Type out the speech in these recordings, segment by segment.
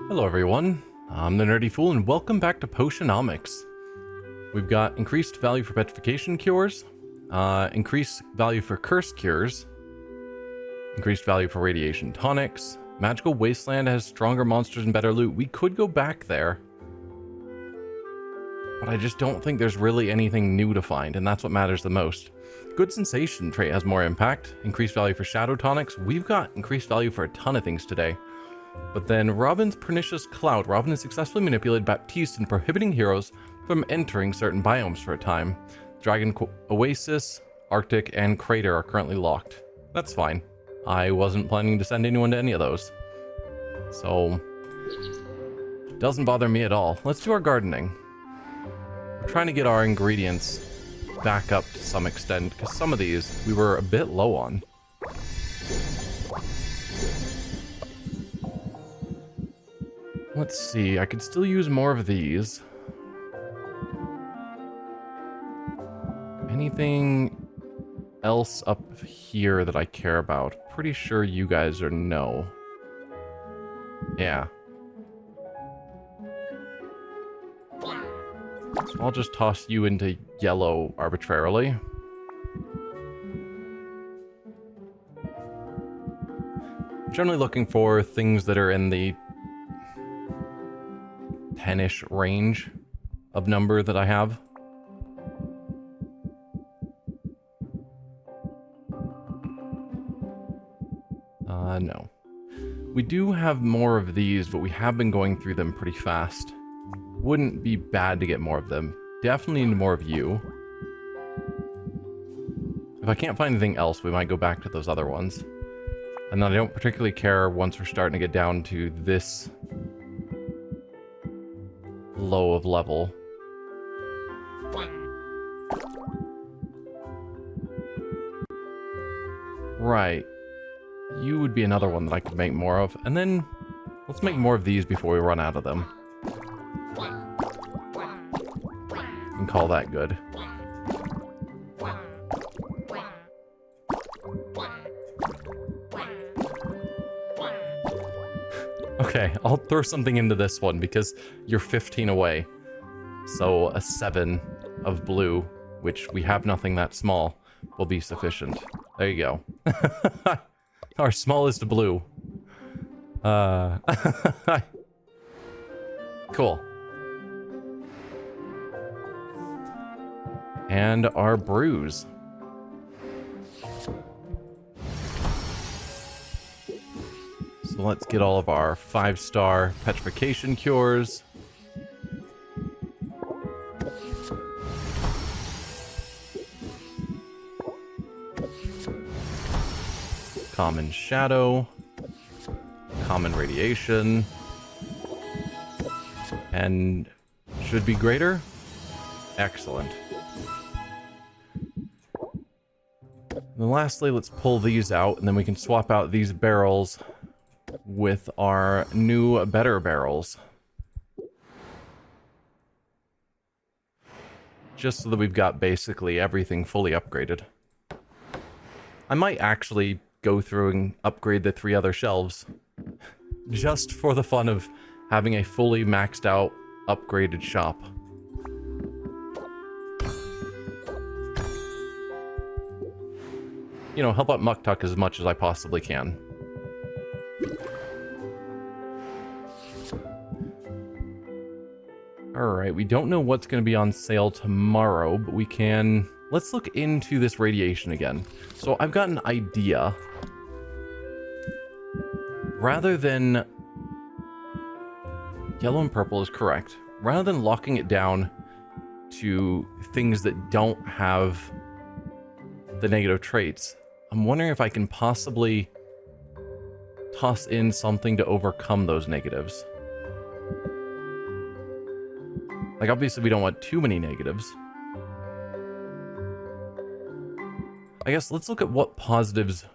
Hello everyone, I'm the Nerdy Fool and welcome back to Potionomics. We've got increased value for petrification cures, increased value for curse cures, increased value for radiation tonics, Magical Wasteland has stronger monsters and better loot. We could go back there, but I just don't think there's really anything new to find, and that's what matters the most. Good Sensation trait has more impact, increased value for shadow tonics. We've got increased value for a ton of things today. But then Robin's Pernicious Cloud. Robin has successfully manipulated Baptiste in prohibiting heroes from entering certain biomes for a time. Dragon Oasis, Arctic, and Crater are currently locked. That's fine. I wasn't planning to send anyone to any of those. So, doesn't bother me at all. Let's do our gardening. We're trying to get our ingredients back up to some extent, because some of these we were a bit low on. Let's see, I could still use more of these. Anything else up here that I care about? Pretty sure you guys are no. Yeah. So I'll just toss you into yellow arbitrarily. I'm generally looking for things that are in the 10-ish range of number that I have. No. We do have more of these, but we have been going through them pretty fast. Wouldn't be bad to get more of them. Definitely need more of you. If I can't find anything else, we might go back to those other ones. And then I don't particularly care once we're starting to get down to this low of level. Right. You would be another one that I could make more of. And then let's make more of these before we run out of them. And call that good. Okay, I'll throw something into this one because you're 15 away. So a 7 of blue, which we have nothing that small, will be sufficient. There you go. Our smallest blue. Cool. And our brews. So let's get all of our 5-star petrification cures. Common shadow. Common radiation. And should be greater. Excellent. And lastly, let's pull these out, and then we can swap out these barrels with our new, better barrels. Just so that we've got basically everything fully upgraded. I might actually go through and upgrade the 3 other shelves. Just for the fun of having a fully maxed out, upgraded shop. You know, help out Muktuk as much as I possibly can. Alright, we don't know what's going to be on sale tomorrow, but we can... Let's look into this radiation again. So I've got an idea. Rather than... Yellow and purple is correct. Rather than locking it down to things that don't have the negative traits, I'm wondering if I can possibly toss in something to overcome those negatives. Like, obviously we don't want too many negatives. I guess let's look at what positives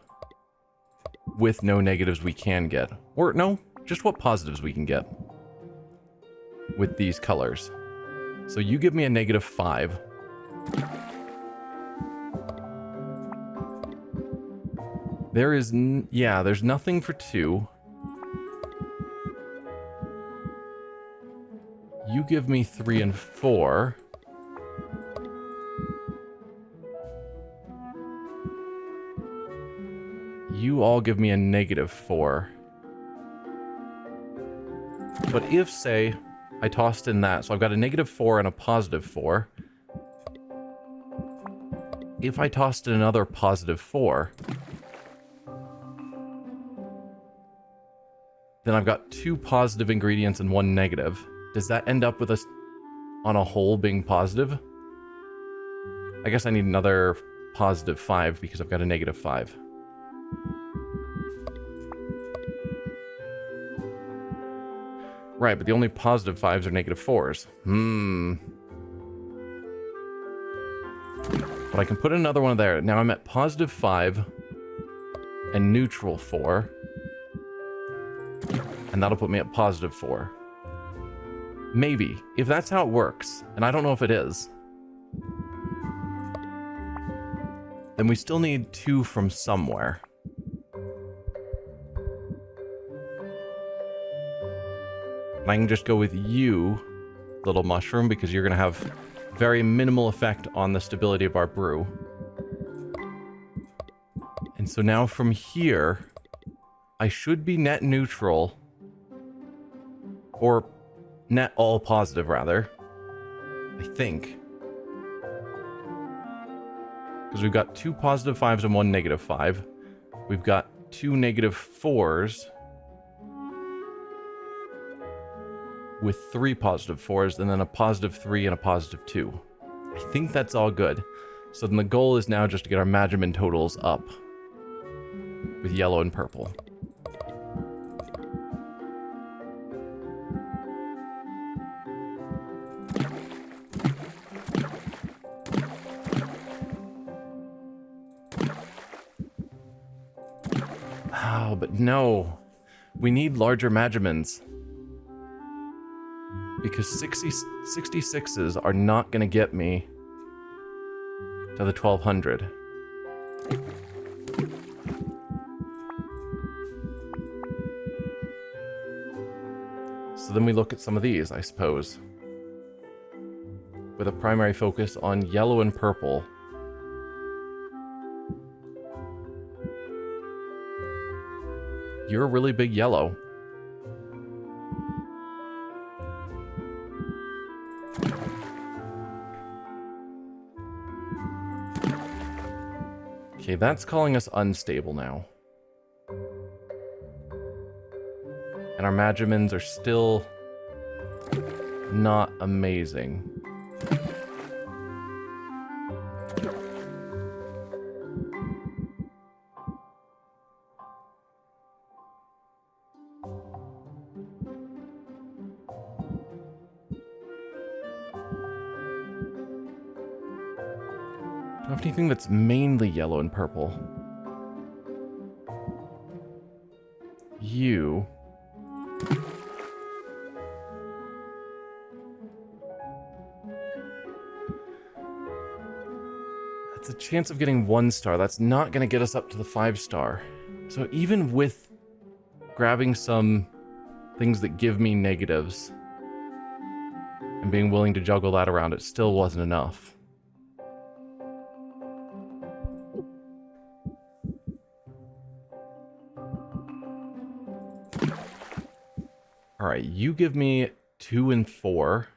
with no negatives we can get. Or, no, just what positives we can get with these colors. So you give me a -5. There is, yeah, there's nothing for 2. You give me 3 and 4. You all give me a -4. But if, say, I tossed in that, so I've got a -4 and a +4. If I tossed in another +4, then I've got 2 positive ingredients and 1 negative. Does that end up with us on a whole being positive? I guess I need another +5 because I've got a -5. Right, but the only +5s are -4s. But I can put another one there. Now I'm at +5 and neutral 4. And that'll put me at +4. Maybe, if that's how it works, and I don't know if it is, then we still need 2 from somewhere. And I can just go with you, little mushroom, because you're going to have very minimal effect on the stability of our brew. And so now from here, I should be net neutral, or net all positive, rather. I think. Because we've got 2 +5s and 1 -5. We've got 2 -4s. With 3 +4s, and then a +3 and a +2. I think that's all good. So then the goal is now just to get our Magimin totals up. With yellow and purple. Oh, but no. We need larger Magimins. Because 66s are not going to get me to the 1200. So then we look at some of these, I suppose. With a primary focus on yellow and purple. You're a really big yellow. Okay, that's calling us unstable now. And our Magimins are still not amazing. Don't have anything that's mainly yellow and purple. You. That's a chance of getting 1 star. That's not going to get us up to the 5 star. So even with grabbing some things that give me negatives and being willing to juggle that around, it still wasn't enough. Alright, you give me 2 and 4.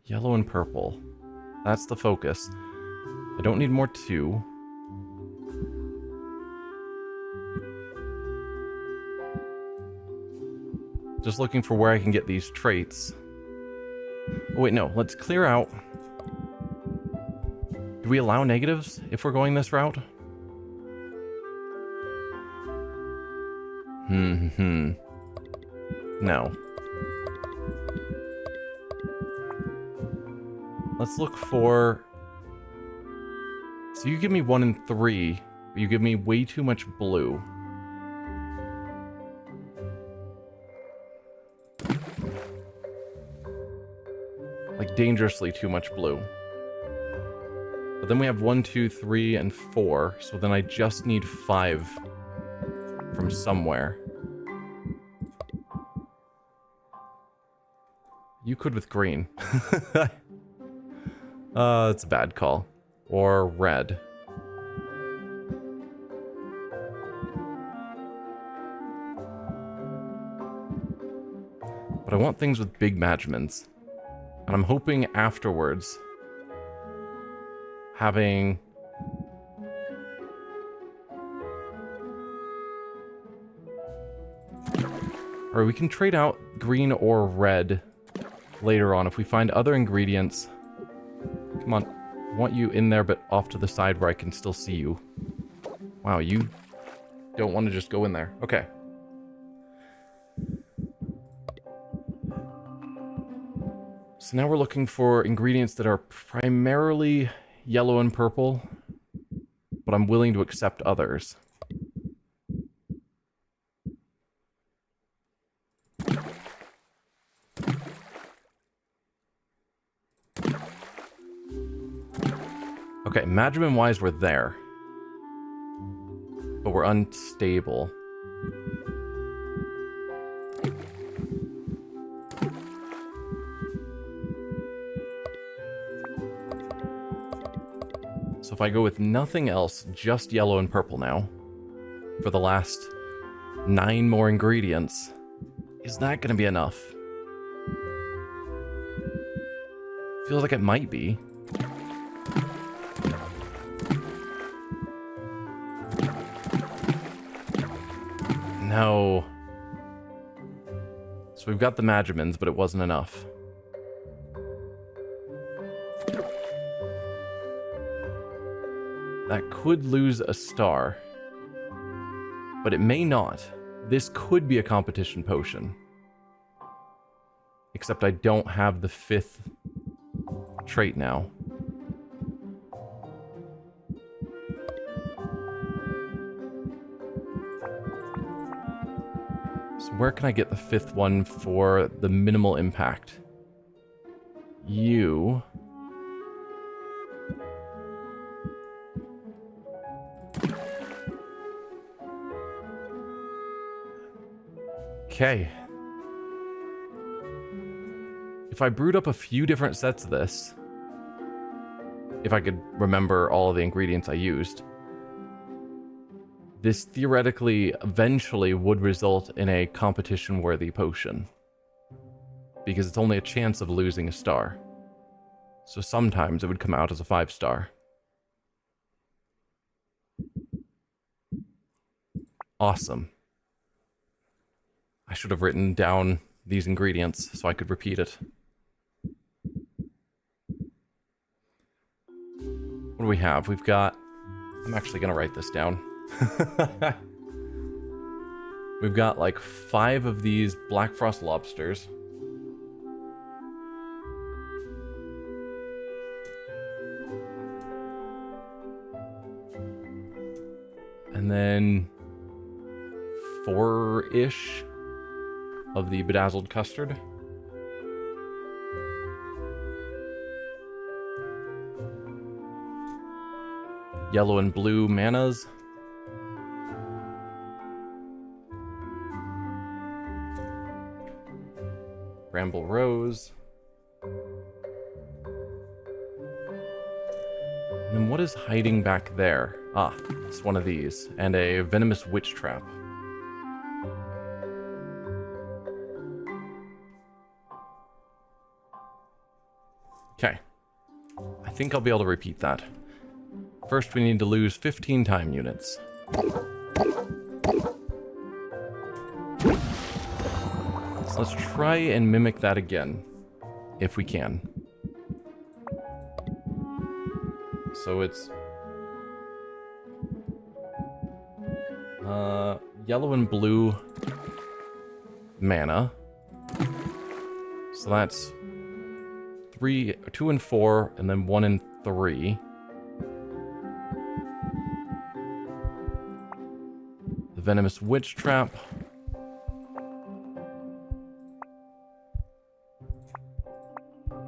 Yellow and purple. That's the focus. I don't need more 2. Just looking for where I can get these traits. Oh, wait, no. Let's clear out. Do we allow negatives if we're going this route? No. Let's look for... So you give me 1 and 3, but you give me way too much blue. Like, dangerously too much blue. But then we have 1, 2, 3, and 4. So then I just need 5 from somewhere. You could with green. It's a bad call. Or red. But I want things with big measurements. And I'm hoping afterwards having... Or we can trade out green or red later on if we find other ingredients. Come on. I want you in there, but off to the side where I can still see you. Wow, you don't want to just go in there. Okay. So now we're looking for ingredients that are primarily yellow and purple, but I'm willing to accept others. Okay, Madriman-wise, we're there. But we're unstable. So if I go with nothing else, just yellow and purple now, for the last 9 more ingredients, is that going to be enough? Feels like it might be. No. So we've got the Magimans, but it wasn't enough. That could lose a star. But it may not. This could be a competition potion. Except I don't have the 5th trait now. So where can I get the 5th one for the minimal impact? You... Okay. If I brewed up a few different sets of this, if I could remember all of the ingredients I used, this theoretically eventually would result in a competition-worthy potion. Because it's only a chance of losing a star. So sometimes it would come out as a 5-star. Awesome. I should have written down these ingredients so I could repeat it. What do we have? We've got... I'm actually going to write this down. We've got like 5 of these Black Frost lobsters. And then 4-ish of the bedazzled custard. Yellow and blue manas. Bramble rose. And then what is hiding back there? Ah, it's one of these. And a venomous witch trap. Okay. I think I'll be able to repeat that. First, we need to lose 15 time units. So let's try and mimic that again, if we can. So it's... yellow and blue mana. So that's 2 and 4, and then 1 and 3. The venomous witch trap.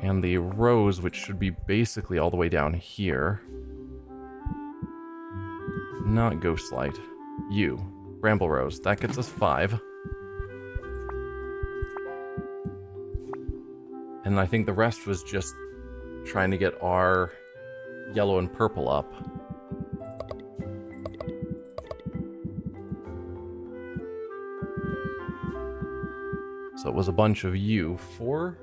And the rose, which should be basically all the way down here. Not Ghost Light. You. Bramble Rose. That gets us 5. And I think the rest was just trying to get our yellow and purple up. So it was a bunch of you. 4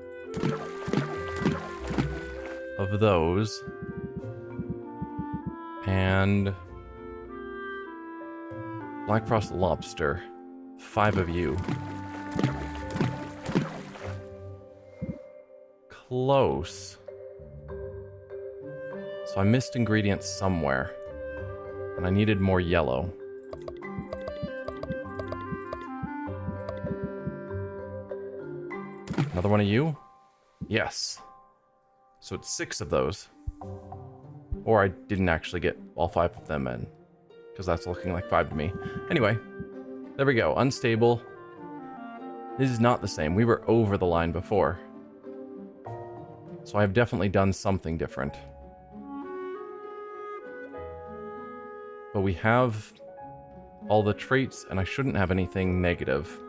of those. And Black Frost Lobster. 5 of you. Close. So I missed ingredients somewhere. And I needed more yellow. Another one of you? Yes. So it's 6 of those. Or I didn't actually get all 5 of them in. Because that's looking like 5 to me. Anyway. There we go. Unstable. This is not the same. We were over the line before. So I've definitely done something different. But we have all the traits, and I shouldn't have anything negative.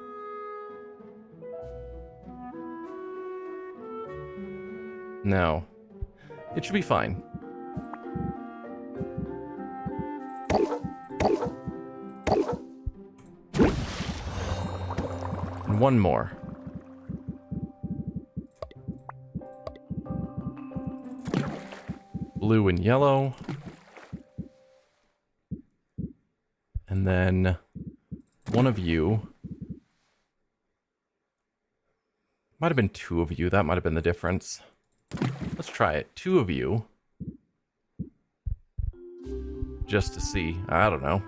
No. It should be fine. And one more. Blue and yellow. And then one of you. Might have been 2 of you. That might have been the difference. Let's try it. 2 of you. Just to see. I don't know.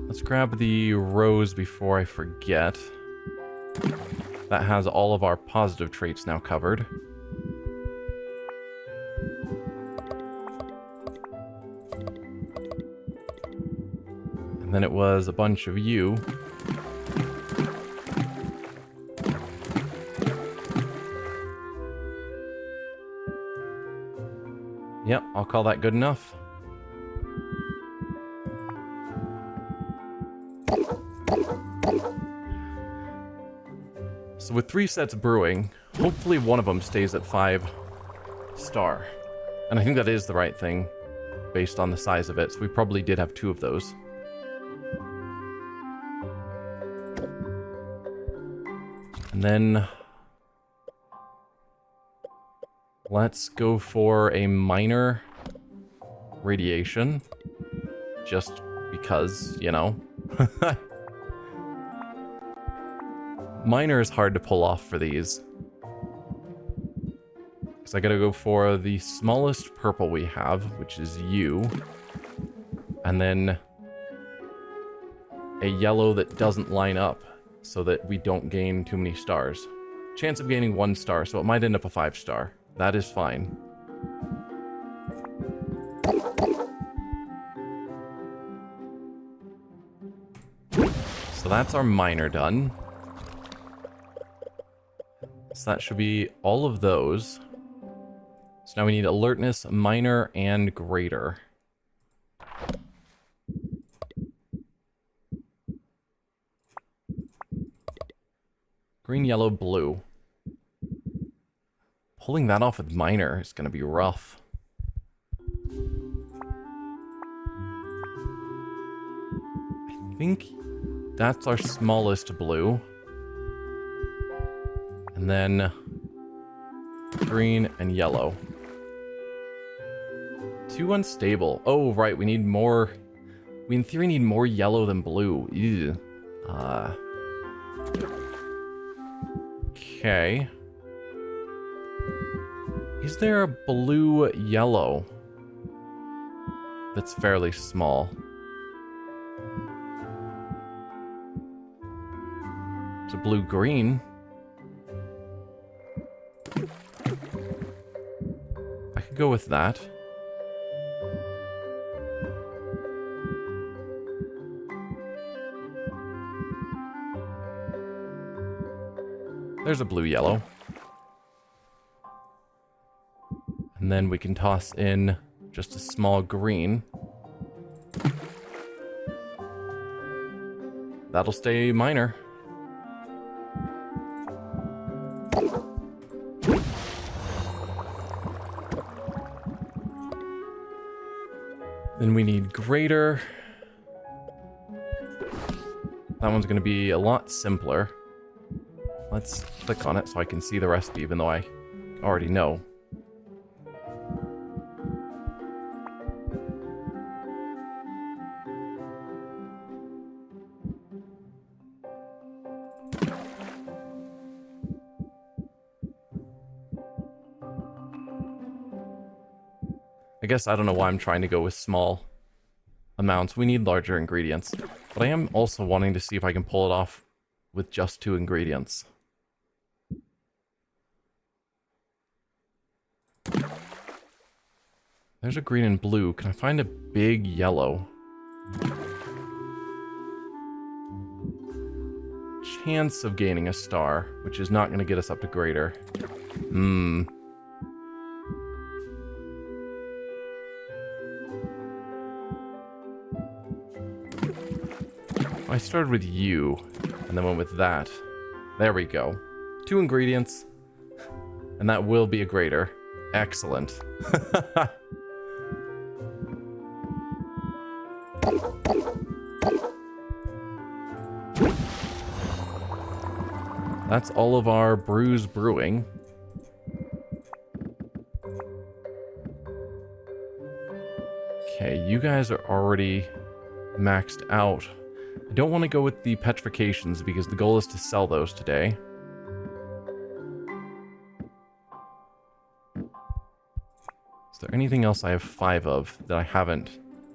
Let's grab the rose before I forget. That has all of our positive traits now covered. And then it was a bunch of you. Yep, I'll call that good enough. So with 3 sets of brewing, hopefully one of them stays at 5-star. And I think that is the right thing, based on the size of it, so we probably did have 2 of those. And then let's go for a minor radiation. Just because, you know. Minor is hard to pull off for these. Because I gotta go for the smallest purple we have, which is you. And then a yellow that doesn't line up, so that we don't gain too many stars. Chance of gaining 1 star, so it might end up a 5-star. That is fine. So that's our minor done. So that should be all of those. So now we need alertness, minor, and greater. Green, yellow, blue. Pulling that off with minor is going to be rough. I think that's our smallest blue. And then green and yellow. 2 unstable. Oh, right, we need more. We in theory need more yellow than blue. Ew. Okay. Is there a blue-yellow that's fairly small? It's a blue-green. I could go with that. There's a blue-yellow. And then we can toss in Just a small green. That'll stay minor. Then we need greater. That one's going to be a lot simpler. Let's click on it so I can see the recipe, even though I already know. I guess I don't know why I'm trying to go with small amounts. We need larger ingredients. But I am also wanting to see if I can pull it off with just 2 ingredients. There's a green and blue. Can I find a big yellow? Chance of gaining a star, which is not going to get us up to greater. I started with you, and then went with that. There we go. 2 ingredients, and that will be a greater. Excellent. That's all of our brews brewing. Okay, you guys are already maxed out. I don't want to go with the petrifications because the goal is to sell those today. Is there anything else I have 5 of that I haven't?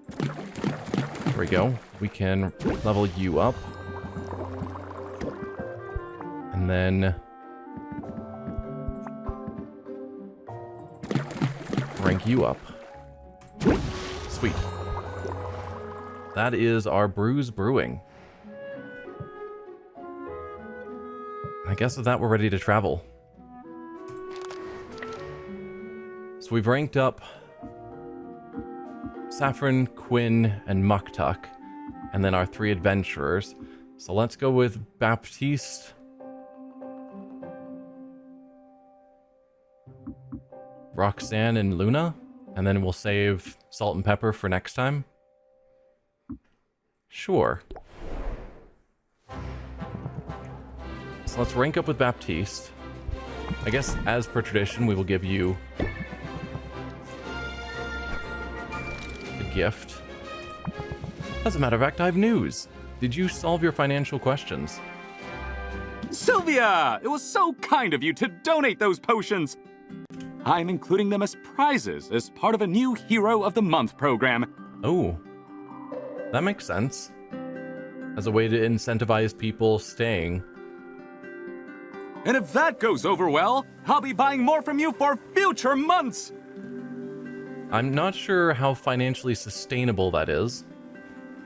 There we go. We can level you up. And then rank you up. Sweet. That is our brews brewing. I guess with that, we're ready to travel. So we've ranked up Saffron, Quinn, and Muktuk, and then our 3 adventurers. So let's go with Baptiste, Roxanne, and Luna, and then we'll save Salt and Pepper for next time. Sure. So let's rank up with Baptiste. I guess, as per tradition, we will give you a gift. As a matter of fact, I have news. Did you solve your financial questions? Sylvia! It was so kind of you to donate those potions! I'm including them as prizes as part of a new Hero of the Month program. Oh, that makes sense. As a way to incentivize people staying. And if that goes over well, I'll be buying more from you for future months! I'm not sure how financially sustainable that is.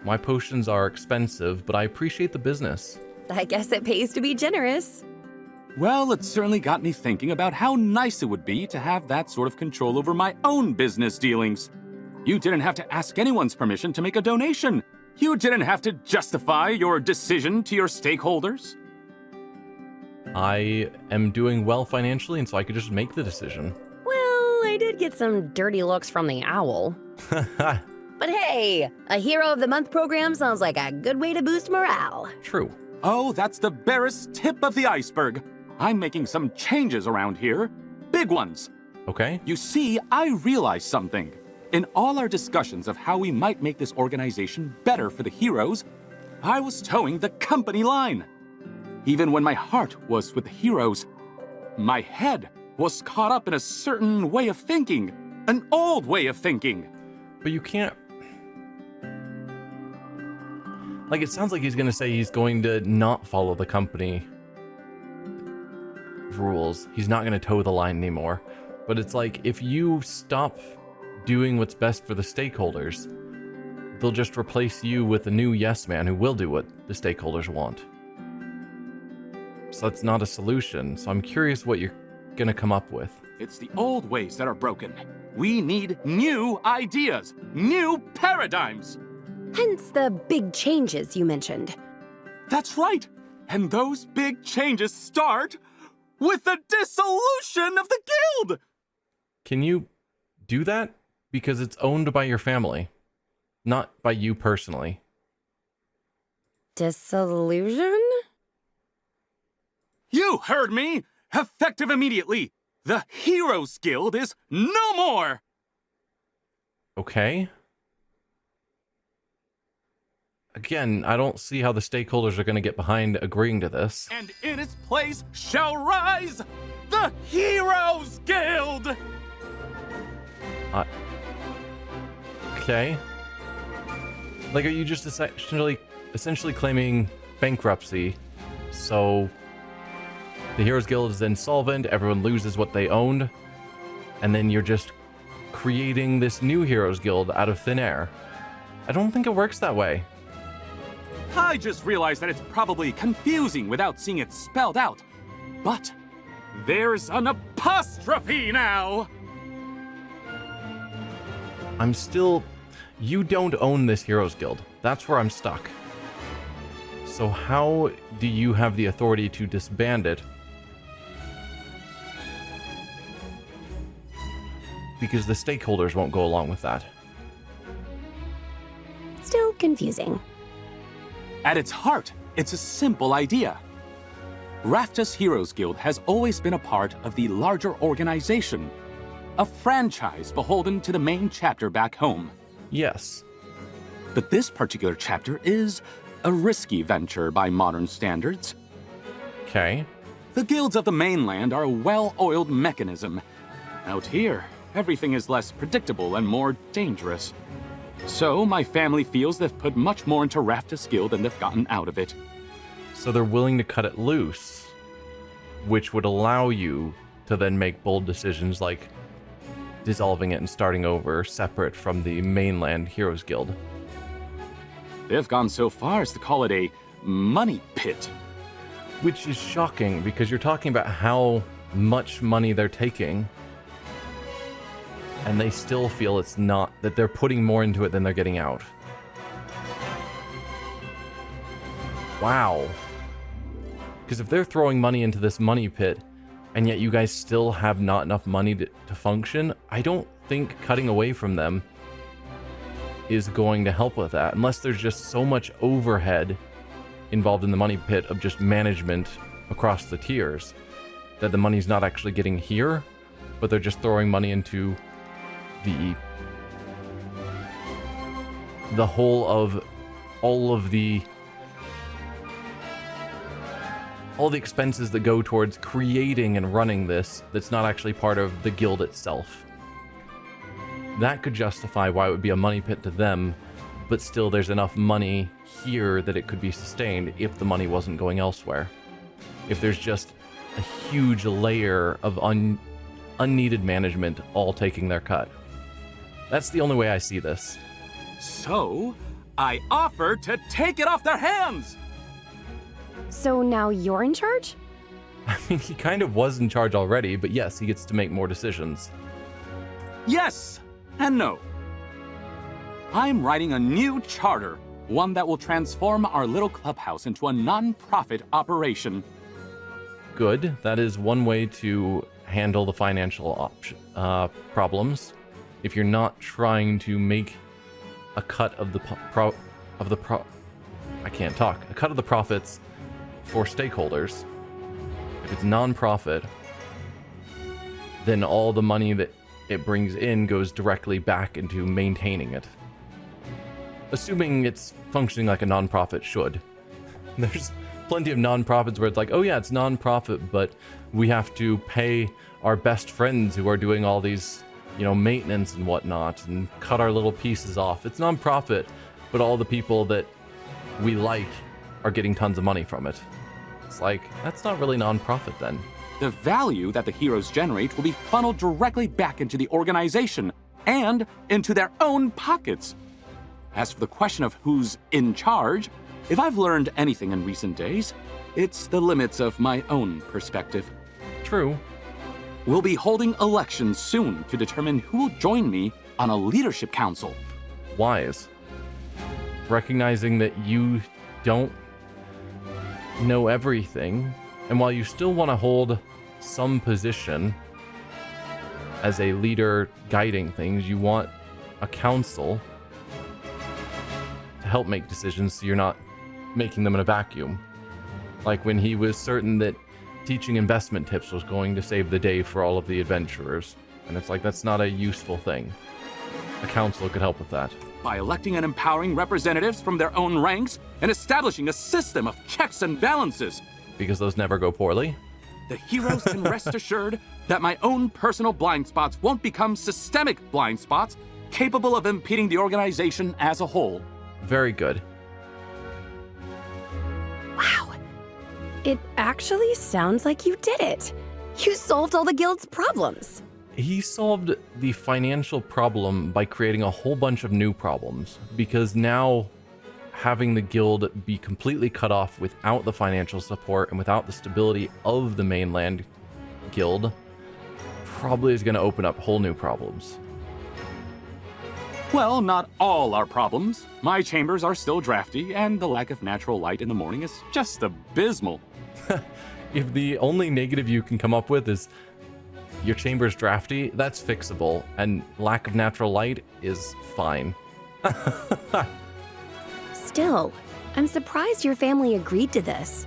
My potions are expensive, but I appreciate the business. I guess it pays to be generous. Well, it certainly got me thinking about how nice it would be to have that sort of control over my own business dealings. You didn't have to ask anyone's permission to make a donation. You didn't have to justify your decision to your stakeholders. I am doing well financially, and so I could just make the decision. Well, I did get some dirty looks from the owl. But hey, a Hero of the Month program sounds like a good way to boost morale. True. Oh, that's the barest tip of the iceberg. I'm making some changes around here. Big ones. Okay. You see, I realized something. In all our discussions of how we might make this organization better for the heroes, I was towing the company line. Even when my heart was with the heroes, my head was caught up in a certain way of thinking, an old way of thinking. But you can't... Like, it sounds like he's going to say he's going to not follow the company rules. He's not going to toe the line anymore. But it's like, if you stop doing what's best for the stakeholders, they'll just replace you with a new yes man who will do what the stakeholders want. So that's not a solution. So I'm curious what you're going to come up with. It's the old ways that are broken. We need new ideas, new paradigms. Hence the big changes you mentioned. That's right. And those big changes start with the dissolution of the guild. Can you do that? Because it's owned by your family, not by you personally. Dissolution? You heard me! Effective immediately! The Heroes Guild is no more! Okay. Again, I don't see how the stakeholders are going to get behind agreeing to this. And in its place shall rise the Heroes Guild! Okay. Like, are you just essentially claiming bankruptcy? So the Heroes Guild is insolvent, everyone loses what they owned, and then you're just creating this new Heroes Guild out of thin air. I don't think it works that way. I just realized that it's probably confusing without seeing it spelled out. But there's an apostrophe now! You don't own this Heroes Guild. That's where I'm stuck. So how do you have the authority to disband it? Because the stakeholders won't go along with that. Still confusing. At its heart, it's a simple idea. Rafta's Heroes Guild has always been a part of the larger organization, a franchise beholden to the main chapter back home. Yes. But this particular chapter is a risky venture by modern standards. Okay. The guilds of the mainland are a well-oiled mechanism. Out here, everything is less predictable and more dangerous. So my family feels they've put much more into Rafta's guild than they've gotten out of it. So they're willing to cut it loose, which would allow you to then make bold decisions like dissolving it and starting over separate from the mainland Heroes Guild. They've gone so far as to call it a money pit. Which is shocking because you're talking about how much money they're taking, and they still feel it's not, that they're putting more into it than they're getting out. Wow. Because if they're throwing money into this money pit, and yet you guys still have not enough money to function, I don't think cutting away from them is going to help with that, unless there's just so much overhead involved in the money pit of just management across the tiers that the money's not actually getting here, but they're just throwing money into the whole of all the expenses that go towards creating and running this that's not actually part of the guild itself. That could justify why it would be a money pit to them, but still there's enough money here that it could be sustained if the money wasn't going elsewhere. If there's just a huge layer of unneeded management all taking their cut. That's the only way I see this. So, I offer to take it off their hands! So now you're in charge? I mean, he kind of was in charge already, but yes, he gets to make more decisions. Yes and no. I'm writing a new charter, one that will transform our little clubhouse into a non-profit operation. Good. That is one way to handle the financial problems. If you're not trying to make a cut of the profits for stakeholders. If it's non-profit, then all the money that it brings in goes directly back into maintaining it. Assuming it's functioning like a non-profit should. There's plenty of non-profits where it's like, oh yeah, it's non-profit, but we have to pay our best friends who are doing all these, maintenance and whatnot, and cut our little pieces off. It's non-profit, but all the people that we like are getting tons of money from it. It's like, that's not really non-profit then. The value that the heroes generate will be funneled directly back into the organization and into their own pockets. As for the question of who's in charge, if I've learned anything in recent days, it's the limits of my own perspective. True. We'll be holding elections soon to determine who will join me on a leadership council. Wise. Recognizing that you don't know everything, and while you still want to hold some position as a leader guiding things, you want a council to help make decisions so you're not making them in a vacuum. Like when he was certain that teaching investment tips was going to save the day for all of the adventurers. And it's like, that's not a useful thing. A council could help with that. By electing and empowering representatives from their own ranks and establishing a system of checks and balances. Because those never go poorly. The heroes can rest assured that my own personal blind spots won't become systemic blind spots capable of impeding the organization as a whole. Very good. Wow. It actually sounds like you did it. You solved all the guild's problems. He solved the financial problem by creating a whole bunch of new problems, because now having the guild be completely cut off without the financial support and without the stability of the mainland guild probably is going to open up whole new problems. Well, not all our problems. My chambers are still drafty, and the lack of natural light in the morning is just abysmal. If the only negative you can come up with is your chamber's drafty, that's fixable, and lack of natural light is fine. Still, I'm surprised your family agreed to this.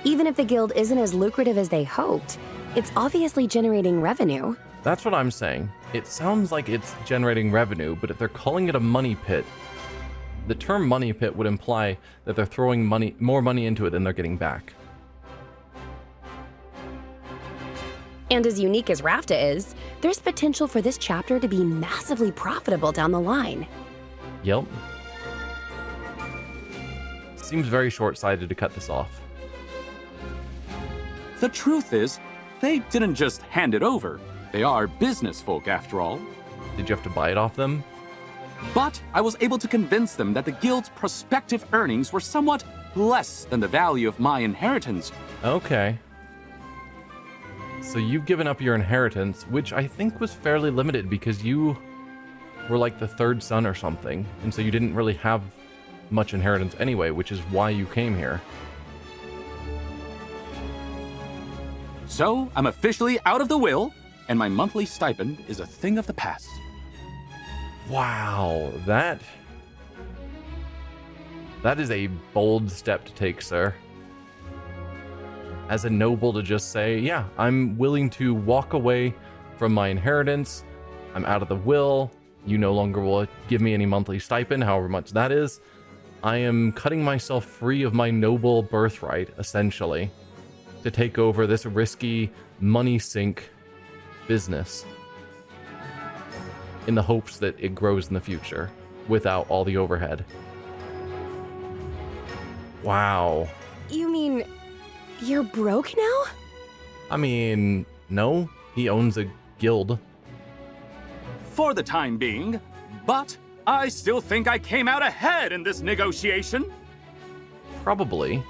Even if the guild isn't as lucrative as they hoped, it's obviously generating revenue. That's what I'm saying. It sounds like it's generating revenue, but if they're calling it a money pit, the term money pit would imply that they're throwing more money into it than they're getting back. And as unique as Rafta is, there's potential for this chapter to be massively profitable down the line. Yep. Seems very short-sighted to cut this off. The truth is, they didn't just hand it over. They are business folk, after all. Did you have to buy it off them? But I was able to convince them that the guild's prospective earnings were somewhat less than the value of my inheritance. Okay. So you've given up your inheritance, which I think was fairly limited because you were like the third son or something, and so you didn't really have much inheritance anyway, which is why you came here. So I'm officially out of the will, and my monthly stipend is a thing of the past. Wow, that is a bold step to take, sir. As a noble to just say, yeah, I'm willing to walk away from my inheritance. I'm out of the will. You no longer will give me any monthly stipend, however much that is. I am cutting myself free of my noble birthright, essentially, to take over this risky money sink business in the hopes that it grows in the future without all the overhead. Wow. You mean you're broke now? I mean, no, he owns a guild. For the time being, but I still think I came out ahead in this negotiation. Probably.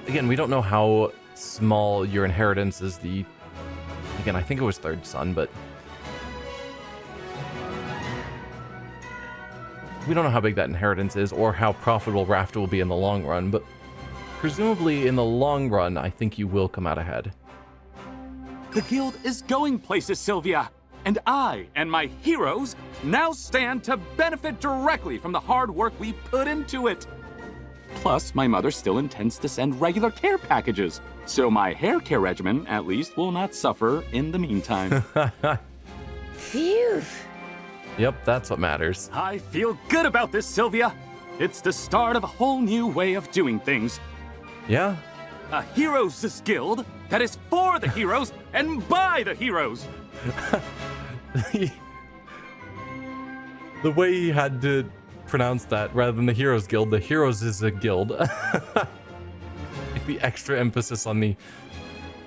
Again, we don't know how small your inheritance is. Again, I think it was third son, but we don't know how big that inheritance is or how profitable Rafta will be in the long run, but presumably in the long run, I think you will come out ahead. The guild is going places, Sylvia, and I and my heroes now stand to benefit directly from the hard work we put into it. Plus, my mother still intends to send regular care packages, so my hair care regimen, at least, will not suffer in the meantime. Phew. Yep, that's what matters. I feel good about this, Sylvia. It's the start of a whole new way of doing things. Yeah. A heroes' guild that is for the heroes and by the heroes. The way he had to pronounce that rather than the Heroes Guild, the Heroes is a guild. The extra emphasis on the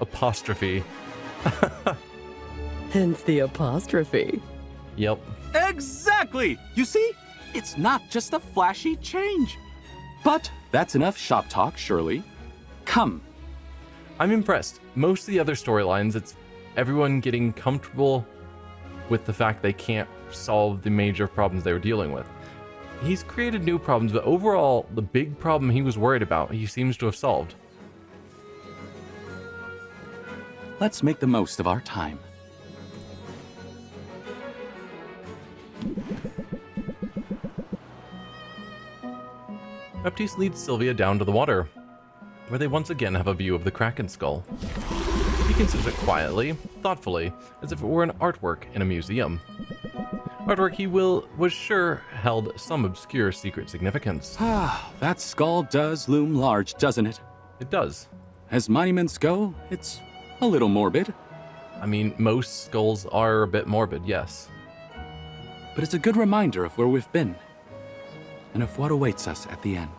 apostrophe. Hence the apostrophe. Yep. Exactly! You see, it's not just a flashy change. But that's enough shop talk, surely. Come. I'm impressed. Most of the other storylines, it's everyone getting comfortable with the fact they can't solve the major problems they were dealing with. He's created new problems, but overall, the big problem he was worried about, he seems to have solved. Let's make the most of our time. Baptiste leads Sylvia down to the water, where they once again have a view of the Kraken skull. He considers it quietly, thoughtfully, as if it were an artwork in a museum. Artwork he was sure held some obscure secret significance. Ah, that skull does loom large, doesn't it? It does. As monuments go, it's a little morbid. I mean, most skulls are a bit morbid, yes. But it's a good reminder of where we've been, and of what awaits us at the end.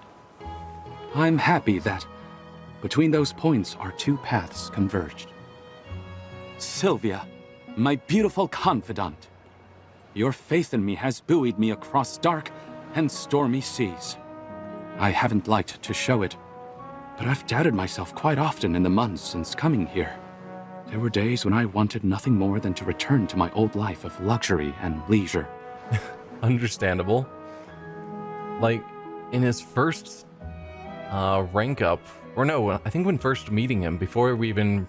I'm happy that between those points our two paths converged. Sylvia, my beautiful confidant, your faith in me has buoyed me across dark and stormy seas. I haven't liked to show it, but I've doubted myself quite often in the months since coming here. There were days when I wanted nothing more than to return to my old life of luxury and leisure. Understandable. Like, in his first rank up, or no, I think when first meeting him, before we even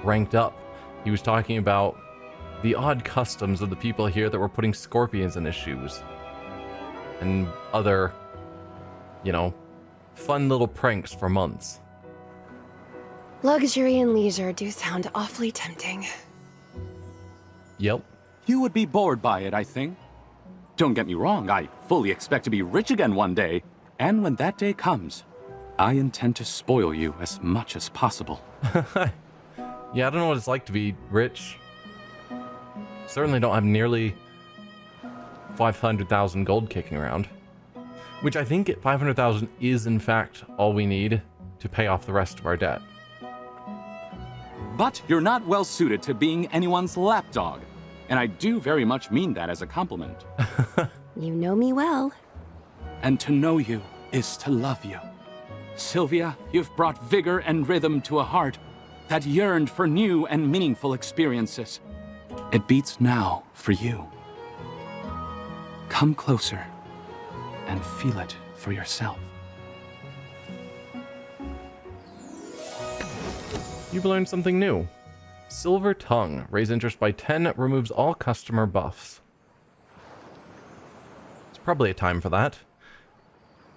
ranked up, he was talking about the odd customs of the people here that were putting scorpions in his shoes. And other, you know, fun little pranks for months. Luxury and leisure do sound awfully tempting. Yep. You would be bored by it, I think. Don't get me wrong, I fully expect to be rich again one day, and when that day comes, I intend to spoil you as much as possible. Yeah, I don't know what it's like to be rich. Certainly don't have nearly 500,000 gold kicking around. Which I think 500,000 is in fact all we need to pay off the rest of our debt. But you're not well suited to being anyone's lapdog, and I do very much mean that as a compliment. You know me well. And to know you is to love you. Sylvia, you've brought vigor and rhythm to a heart that yearned for new and meaningful experiences. It beats now for you. Come closer and feel it for yourself. You've learned something new. Silver Tongue. Raise interest by 10. Removes all customer buffs. It's probably a time for that.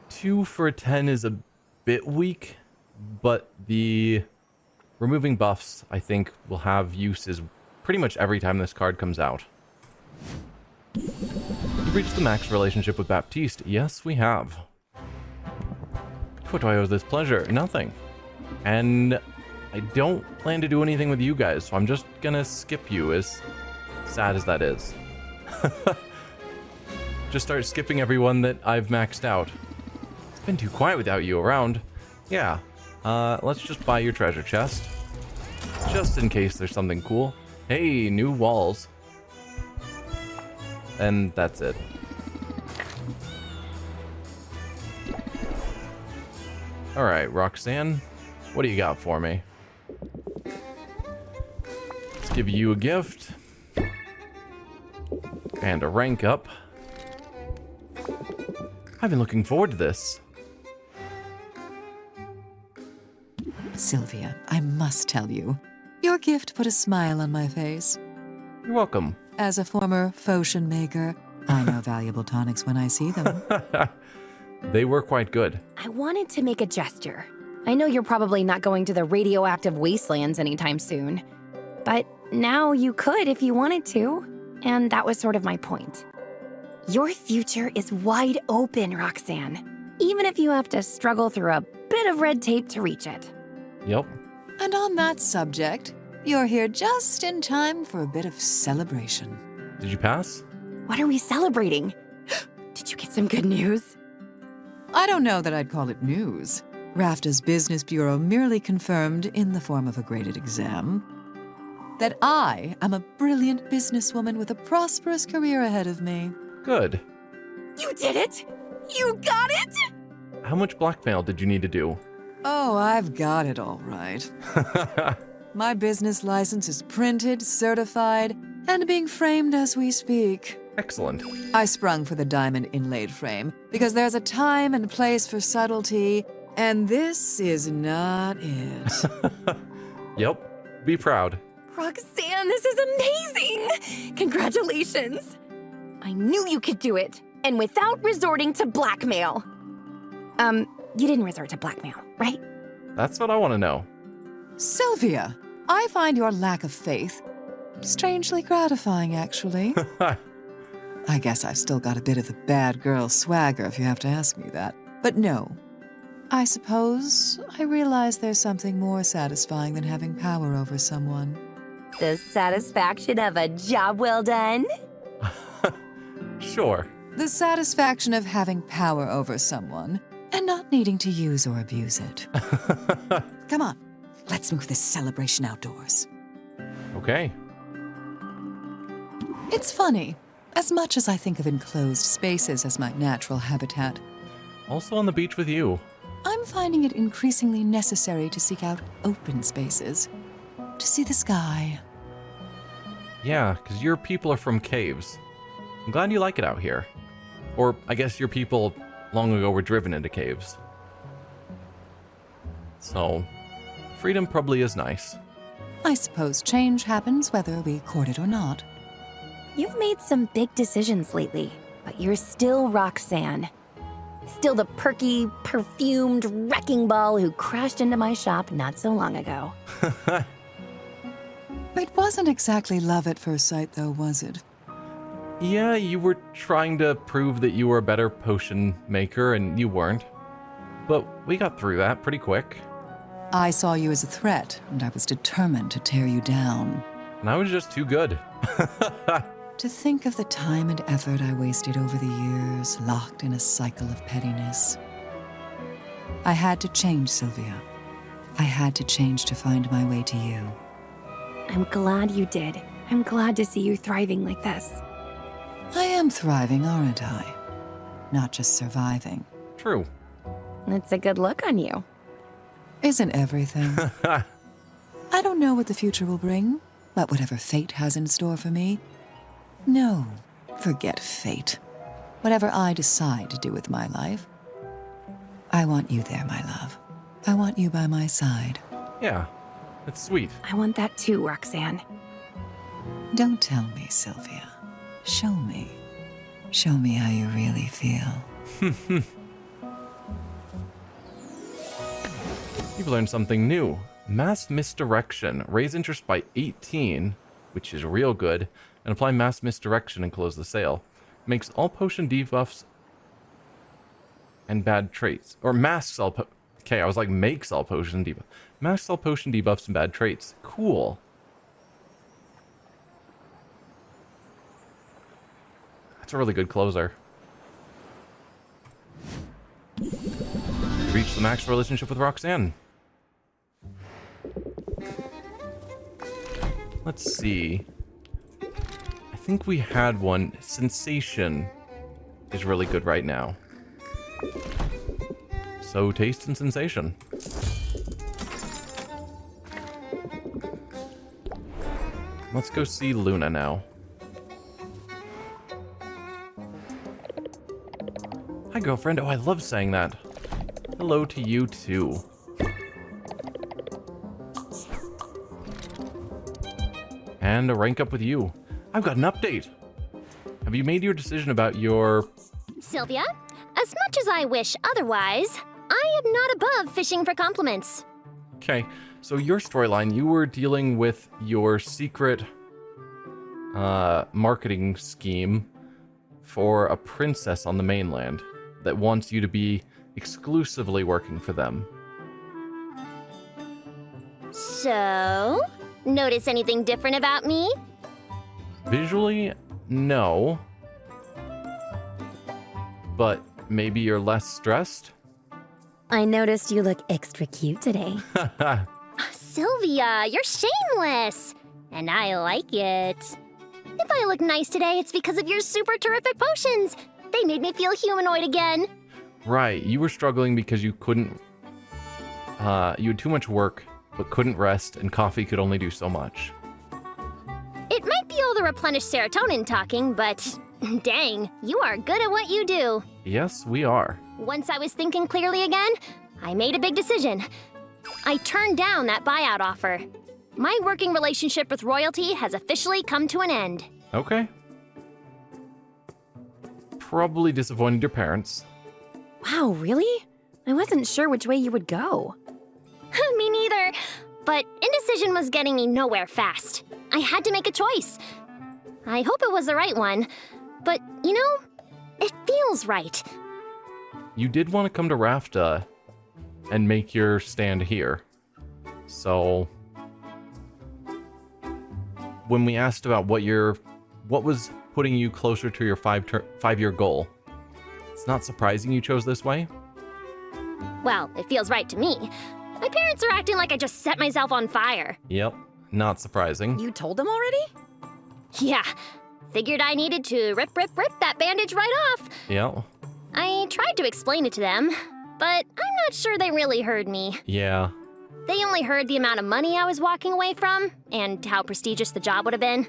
2 for a 10 is a bit weak, but the removing buffs, I think, will have uses pretty much every time this card comes out. You've reached the max relationship with Baptiste. Yes, we have. What do I owe this pleasure? Nothing. And I don't plan to do anything with you guys, so I'm just gonna skip you, as sad as that is. Just start skipping everyone that I've maxed out. It's been too quiet without you around. Yeah, let's just buy your treasure chest. Just in case there's something cool. Hey, new walls. And that's it. Alright, Roxanne, what do you got for me? Let's give you a gift. And a rank up. I've been looking forward to this. Sylvia, I must tell you, your gift put a smile on my face. You're welcome. As a former potion maker, I know valuable tonics when I see them. They were quite good. I wanted to make a gesture. I know you're probably not going to the radioactive wastelands anytime soon, but now you could if you wanted to, and that was sort of my point. Your future is wide open, Roxanne, even if you have to struggle through a bit of red tape to reach it. Yep. And on that subject, you're here just in time for a bit of celebration. Did you pass? What are we celebrating? Did you get some good news? I don't know that I'd call it news. RAFTA's Business Bureau merely confirmed, in the form of a graded exam, that I am a brilliant businesswoman with a prosperous career ahead of me. Good. You did it! You got it! How much blackmail did you need to do? Oh, I've got it all right. My business license is printed, certified, and being framed as we speak. Excellent. I sprung for the diamond inlaid frame because there's a time and place for subtlety, and this is not it. Yep. Be proud. Roxanne, this is amazing! Congratulations! I knew you could do it, and without resorting to blackmail. You didn't resort to blackmail, right? That's what I want to know. Sylvia, I find your lack of faith strangely gratifying, actually. I guess I've still got a bit of the bad girl swagger, if you have to ask me that. But no, I suppose I realize there's something more satisfying than having power over someone. The satisfaction of a job well done? Sure. The satisfaction of having power over someone and not needing to use or abuse it. Come on, let's move this celebration outdoors. Okay. It's funny. As much as I think of enclosed spaces as my natural habitat, Also on the beach with you. I'm finding it increasingly necessary to seek out open spaces, to see the sky. Yeah, because your people are from caves. I'm glad you like it out here. Or I guess your people long ago were driven into caves. So, freedom probably is nice. I suppose change happens whether we court it or not. You've made some big decisions lately, but you're still Roxanne. Still the perky, perfumed wrecking ball who crashed into my shop not so long ago. It wasn't exactly love at first sight, though, was it? Yeah, you were trying to prove that you were a better potion maker, and you weren't. But we got through that pretty quick. I saw you as a threat, and I was determined to tear you down. And I was just too good. To think of the time and effort I wasted over the years, locked in a cycle of pettiness. I had to change, Sylvia. I had to change to find my way to you. I'm glad you did. I'm glad to see you thriving like this. I am thriving, aren't I? Not just surviving. True. It's a good look on you. Isn't everything? I don't know what the future will bring, but whatever fate has in store for me, no, forget fate. Whatever I decide to do with my life, I want you there, my love. I want you by my side. Yeah, it's sweet. I want that too, Roxanne. Don't tell me, Sylvia. Show me. Show me how you really feel. You've learned something new. Mass misdirection. Raise interest by 18, which is real good, and apply mass misdirection and close the sale. Makes all potion debuffs and bad traits. Or masks all okay, I was like makes all potion debuffs. Masks all potion debuffs and bad traits. Cool. That's a really good closer. Reach the max relationship with Roxanne. Let's see. I think we had one. Sensation is really good right now. So taste and sensation. Let's go see Luna now. Hi, girlfriend. Oh, I love saying that. Hello to you, too. And a rank up with you. I've got an update. Have you made your decision about your... Sylvia, as much as I wish otherwise, I am not above fishing for compliments. Okay, so your storyline, you were dealing with your secret marketing scheme for a princess on the mainland that wants you to be exclusively working for them. So, notice anything different about me? Visually, no. But maybe you're less stressed? I noticed you look extra cute today. Sylvia, you're shameless, and I like it. If I look nice today, it's because of your super terrific potions. They made me feel humanoid again. Right, you were struggling because you couldn't... you had too much work but couldn't rest, and coffee could only do so much. It might be all the replenished serotonin talking, but dang, you are good at what you do. Yes, we are. Once I was thinking clearly again, I made a big decision. I turned down that buyout offer. My working relationship with royalty has officially come to an end. Okay. Probably disappointed your parents. Wow, really? I wasn't sure which way you would go. Me neither. But indecision was getting me nowhere fast. I had to make a choice. I hope it was the right one. But, you know, it feels right. You did want to come to Rafta and make your stand here. So when we asked about what was putting you closer to your five-year goal, it's not surprising you chose this way. Well, it feels right to me. My parents are acting like I just set myself on fire. Yep, not surprising. You told them already? Yeah, figured I needed to rip that bandage right off. Yep. I tried to explain it to them, but I'm not sure they really heard me. Yeah. They only heard the amount of money I was walking away from and how prestigious the job would have been.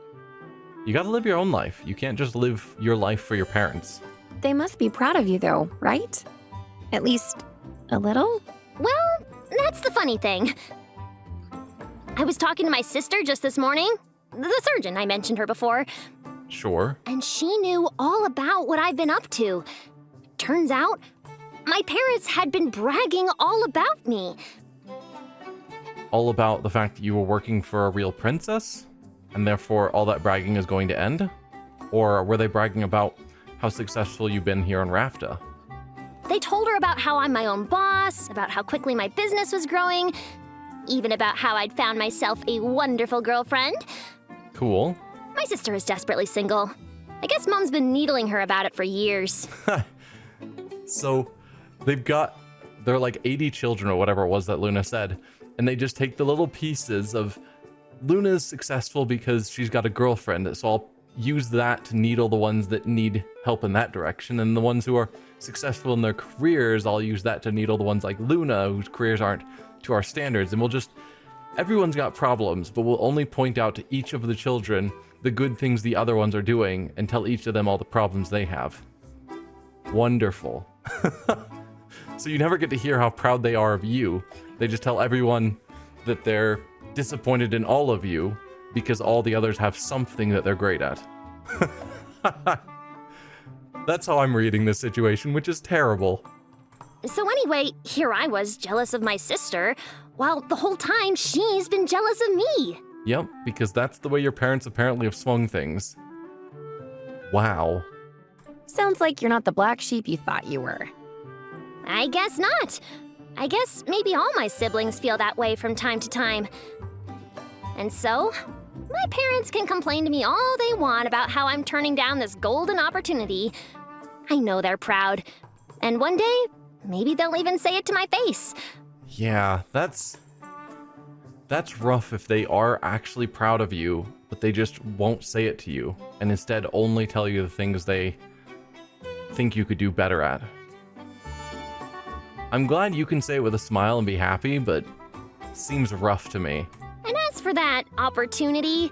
You gotta live your own life. You can't just live your life for your parents. They must be proud of you, though, right? At least a little? Well, that's the funny thing. I was talking to my sister just this morning, the surgeon, I mentioned her before, Sure. and she knew all about what I've been up to. Turns out, my parents had been bragging all about me. All about the fact that you were working for a real princess, and therefore all that bragging is going to end? Or were they bragging about how successful you've been here on Rafta? They told her about how I'm my own boss, about how quickly my business was growing, even about how I'd found myself a wonderful girlfriend. Cool. My sister is desperately single. I guess Mom's been needling her about it for years. So they're like 80 children or whatever it was that Luna said, and they just take the little pieces of Luna's successful because she's got a girlfriend, so I'll use that to needle the ones that need help in that direction, and the ones who are successful in their careers, I'll use that to needle the ones like Luna whose careers aren't to our standards, and everyone's got problems, but we'll only point out to each of the children the good things the other ones are doing and tell each of them all the problems they have. Wonderful. So you never get to hear how proud they are of you. They just tell everyone that they're disappointed in all of you because all the others have something that they're great at. That's how I'm reading this situation, which is terrible. So anyway, here I was jealous of my sister, while the whole time she's been jealous of me. Yep, because that's the way your parents apparently have swung things. Wow. Sounds like you're not the black sheep you thought you were. I guess not. I guess maybe all my siblings feel that way from time to time. And so, my parents can complain to me all they want about how I'm turning down this golden opportunity. I know they're proud. And one day, maybe they'll even say it to my face. Yeah, that's rough if they are actually proud of you, but they just won't say it to you, and instead only tell you the things they think you could do better at. I'm glad you can say it with a smile and be happy, but it seems rough to me. And as for that opportunity,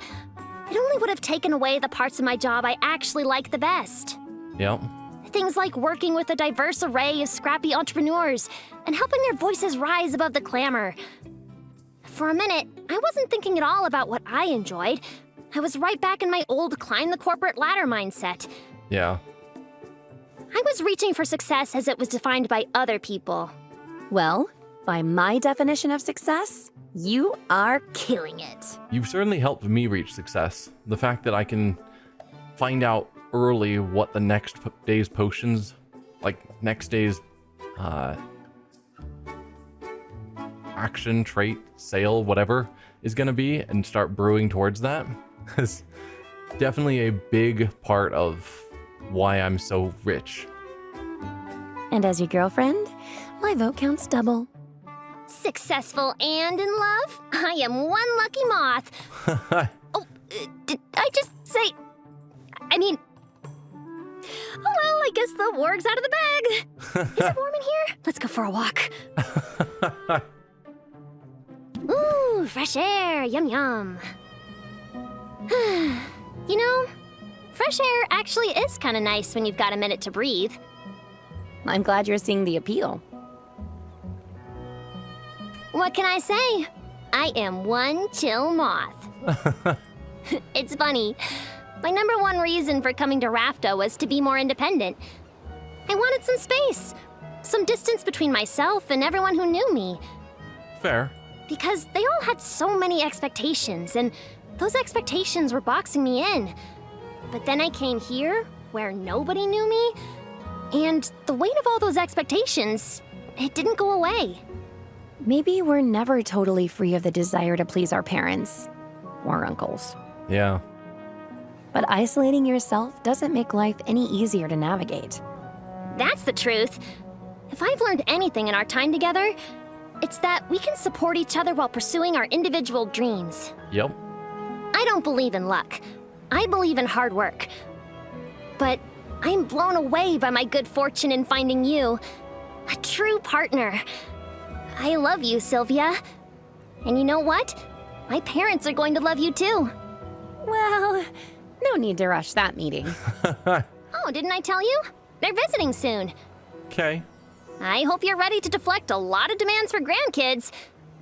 it only would have taken away the parts of my job I actually like the best. Yep. Things like working with a diverse array of scrappy entrepreneurs and helping their voices rise above the clamor. For a minute, I wasn't thinking at all about what I enjoyed. I was right back in my old climb the corporate ladder mindset. Yeah. I was reaching for success as it was defined by other people. Well, by my definition of success, you are killing it. You've certainly helped me reach success. The fact that I can find out early what the next day's potions, like next day's action, trait, sale, whatever, is going to be, and start brewing towards that is definitely a big part of why I'm so rich. And as your girlfriend, my vote counts double. Successful and in love? I am one lucky moth. Did I just say... I mean... Oh well, I guess the warg's out of the bag. Is it warm in here? Let's go for a walk. Ooh, fresh air, yum yum. You know, fresh air actually is kind of nice when you've got a minute to breathe. I'm glad you're seeing the appeal. What can I say? I am one chill moth. It's funny. My number one reason for coming to Rafta was to be more independent. I wanted some space, some distance between myself and everyone who knew me. Fair. Because they all had so many expectations, and those expectations were boxing me in. But then I came here, where nobody knew me, and the weight of all those expectations, it didn't go away. Maybe we're never totally free of the desire to please our parents or uncles. Yeah. But isolating yourself doesn't make life any easier to navigate. That's the truth. If I've learned anything in our time together, it's that we can support each other while pursuing our individual dreams. Yep. I don't believe in luck. I believe in hard work. But I'm blown away by my good fortune in finding you. A true partner. I love you, Sylvia. And you know what? My parents are going to love you too. Well, no need to rush that meeting. Oh, didn't I tell you? They're visiting soon. Okay. I hope you're ready to deflect a lot of demands for grandkids.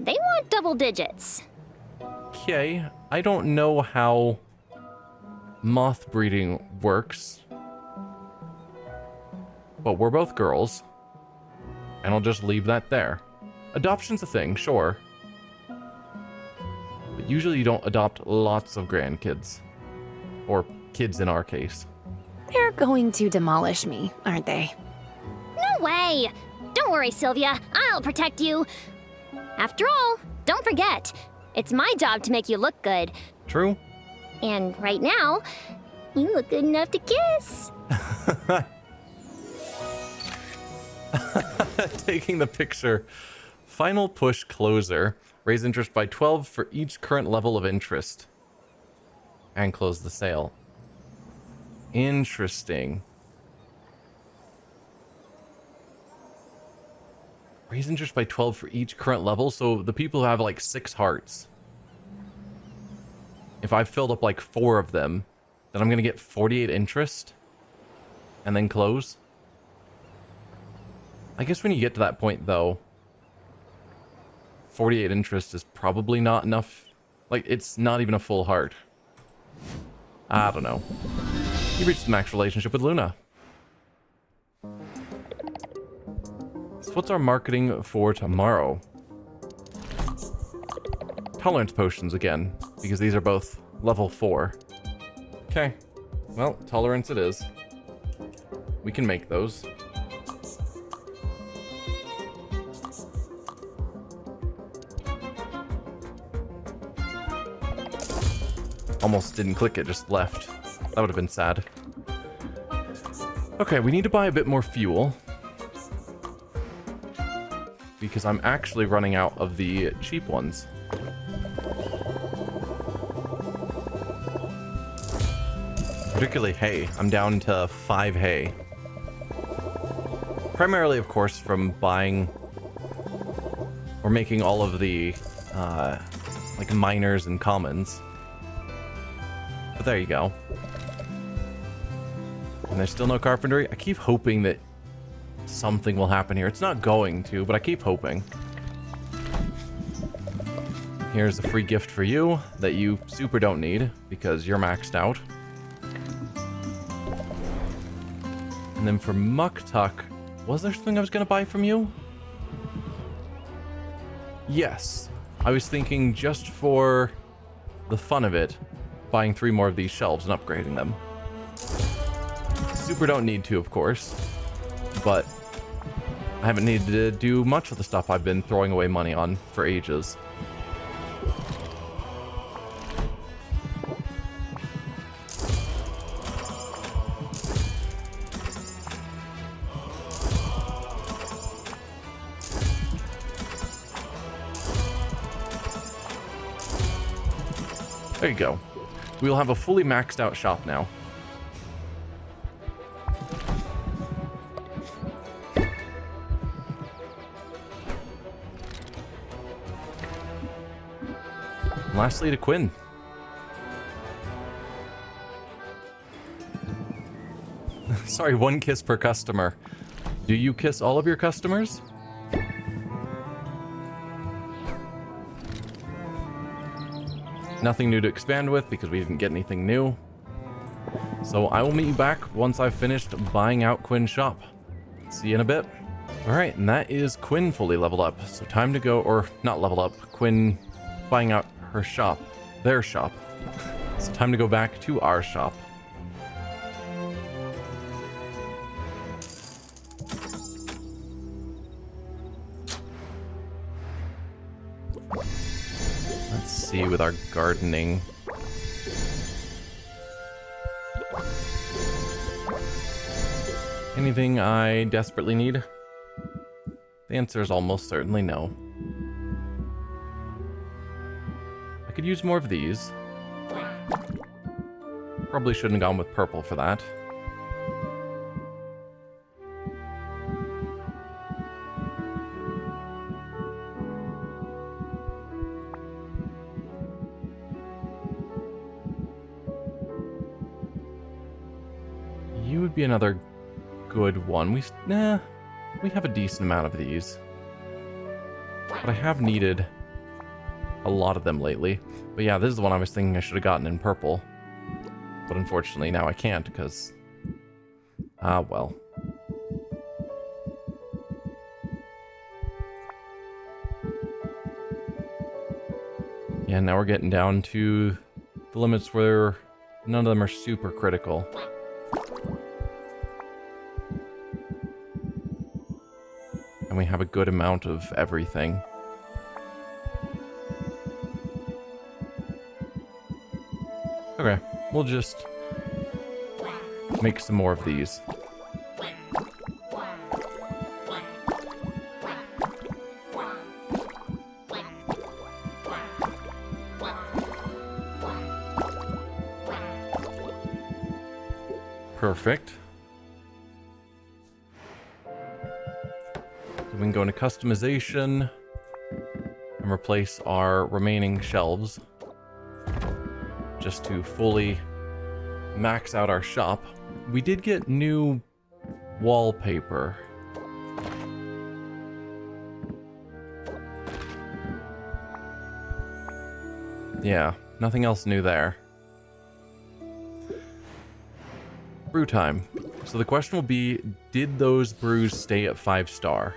They want double digits. Okay. I don't know how moth breeding works. But we're both girls. And I'll just leave that there. Adoption's a thing, sure. But usually you don't adopt lots of grandkids. Or kids in our case. They're going to demolish me, aren't they? No way! Don't worry, Sylvia. I'll protect you. After all, don't forget, it's my job to make you look good. True. And right now, you look good enough to kiss. Taking the picture. Final push closer. Raise interest by 12 for each current level of interest. And close the sale. Interesting. Raise interest by 12 for each current level. So the people who have like 6 hearts. If I've filled up like 4 of them, then I'm going to get 48 interest. And then close. I guess when you get to that point though, 48 interest is probably not enough. Like, it's not even a full heart. I don't know. You reached the max relationship with Luna. So what's our marketing for tomorrow? Tolerance potions again, because these are both level 4. Okay. Well, tolerance it is. We can make those. Almost didn't click it, just left. That would have been sad. Okay, we need to buy a bit more fuel. Because I'm actually running out of the cheap ones. Particularly hay. I'm down to 5 hay. Primarily, of course, from buying or making all of the like miners and commons. But there you go. And there's still no carpentry. I keep hoping that something will happen here. It's not going to, but I keep hoping. Here's a free gift for you that you super don't need because you're maxed out. And then for Muktuk, was there something I was going to buy from you? Yes. I was thinking just for the fun of it, buying 3 more of these shelves and upgrading them. Super don't need to, of course, but I haven't needed to do much of the stuff I've been throwing away money on for ages. There you go. We'll have a fully maxed out shop now. Lastly to Quinn. Sorry, 1 kiss per customer. Do you kiss all of your customers? Nothing new to expand with because we didn't get anything new. So I will meet you back once I've finished buying out Quinn's shop. See you in a bit. Alright, and that is Quinn fully leveled up. So time to go, or not leveled up, Quinn buying out her shop. Their shop. So time to go back to our shop. Let's see with our gardening. Anything I desperately need? The answer is almost certainly no. I could use more of these. Probably shouldn't have gone with purple for that. You would be another good one. We have a decent amount of these. But I have needed a lot of them lately. But yeah, this is the one I was thinking I should have gotten in purple. But unfortunately now I can't because... well. Yeah, now we're getting down to the limits where none of them are super critical. And we have a good amount of everything. Okay, we'll just make some more of these. Perfect. We can go into customization and replace our remaining shelves just to fully max out our shop. We did get new wallpaper. Yeah, nothing else new there. Brew time. So the question will be, did those brews stay at 5-star?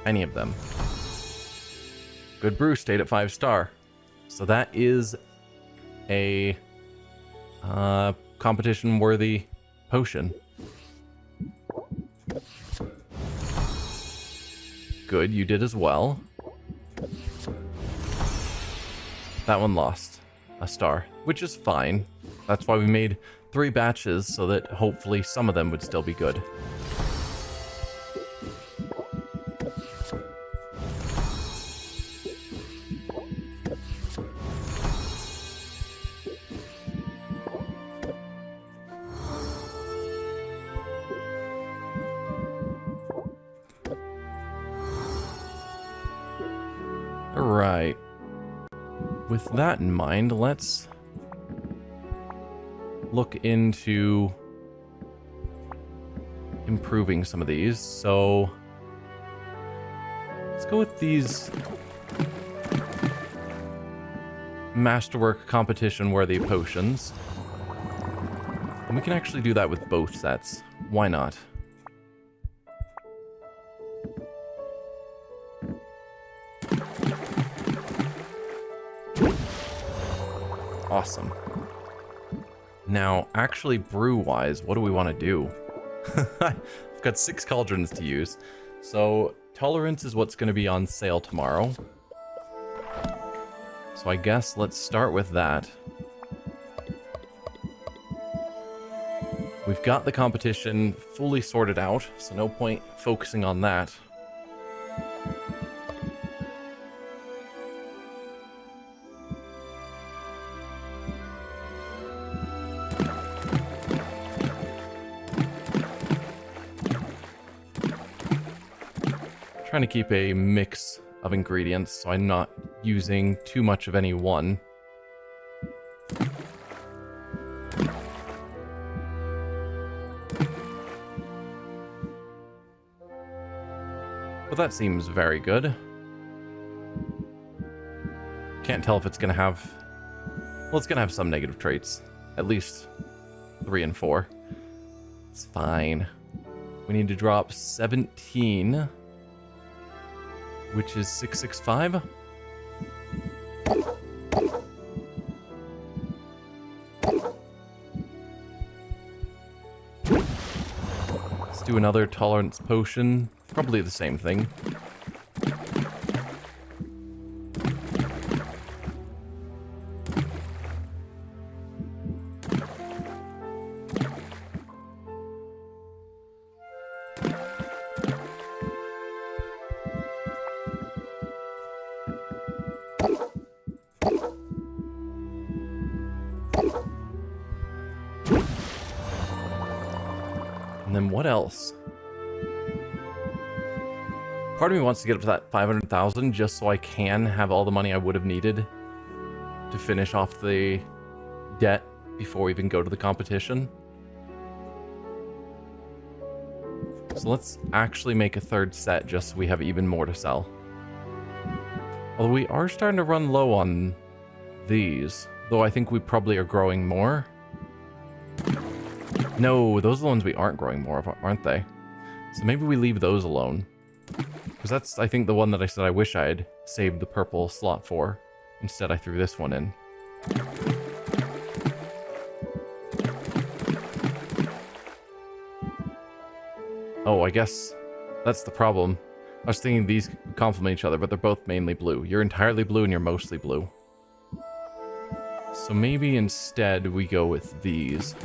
Any of them. Good brew stayed at 5-star. So that is a competition-worthy potion. Good, you did as well. That one lost a star, which is fine. That's why we made 3 batches, so that hopefully some of them would still be good. Alright. With that in mind, let's look into improving some of these. So let's go with these masterwork competition worthy potions. And we can actually do that with both sets. Why not? Awesome. Now, actually, brew-wise, what do we want to do? I've got 6 cauldrons to use. So, tolerance is what's going to be on sale tomorrow. So I guess let's start with that. We've got the competition fully sorted out, so no point focusing on that. Trying to keep a mix of ingredients so I'm not using too much of any one. But that seems very good. Can't tell if it's going to have... Well, it's going to have some negative traits. At least 3 and 4. It's fine. We need to drop 17, which is 665. Let's do another tolerance potion. Probably the same thing. And then what else? Part of me wants to get up to that 500,000 just so I can have all the money I would have needed to finish off the debt before we even go to the competition. So let's actually make a third set just so we have even more to sell. Although we are starting to run low on these, though I think we probably are growing more. No, those are the ones we aren't growing more of, aren't they? So maybe we leave those alone. Because that's, I think, the one that I said I wish I had saved the purple slot for. Instead, I threw this one in. Oh, I guess that's the problem. I was thinking these complement each other, but they're both mainly blue. You're entirely blue and you're mostly blue. So maybe instead we go with these.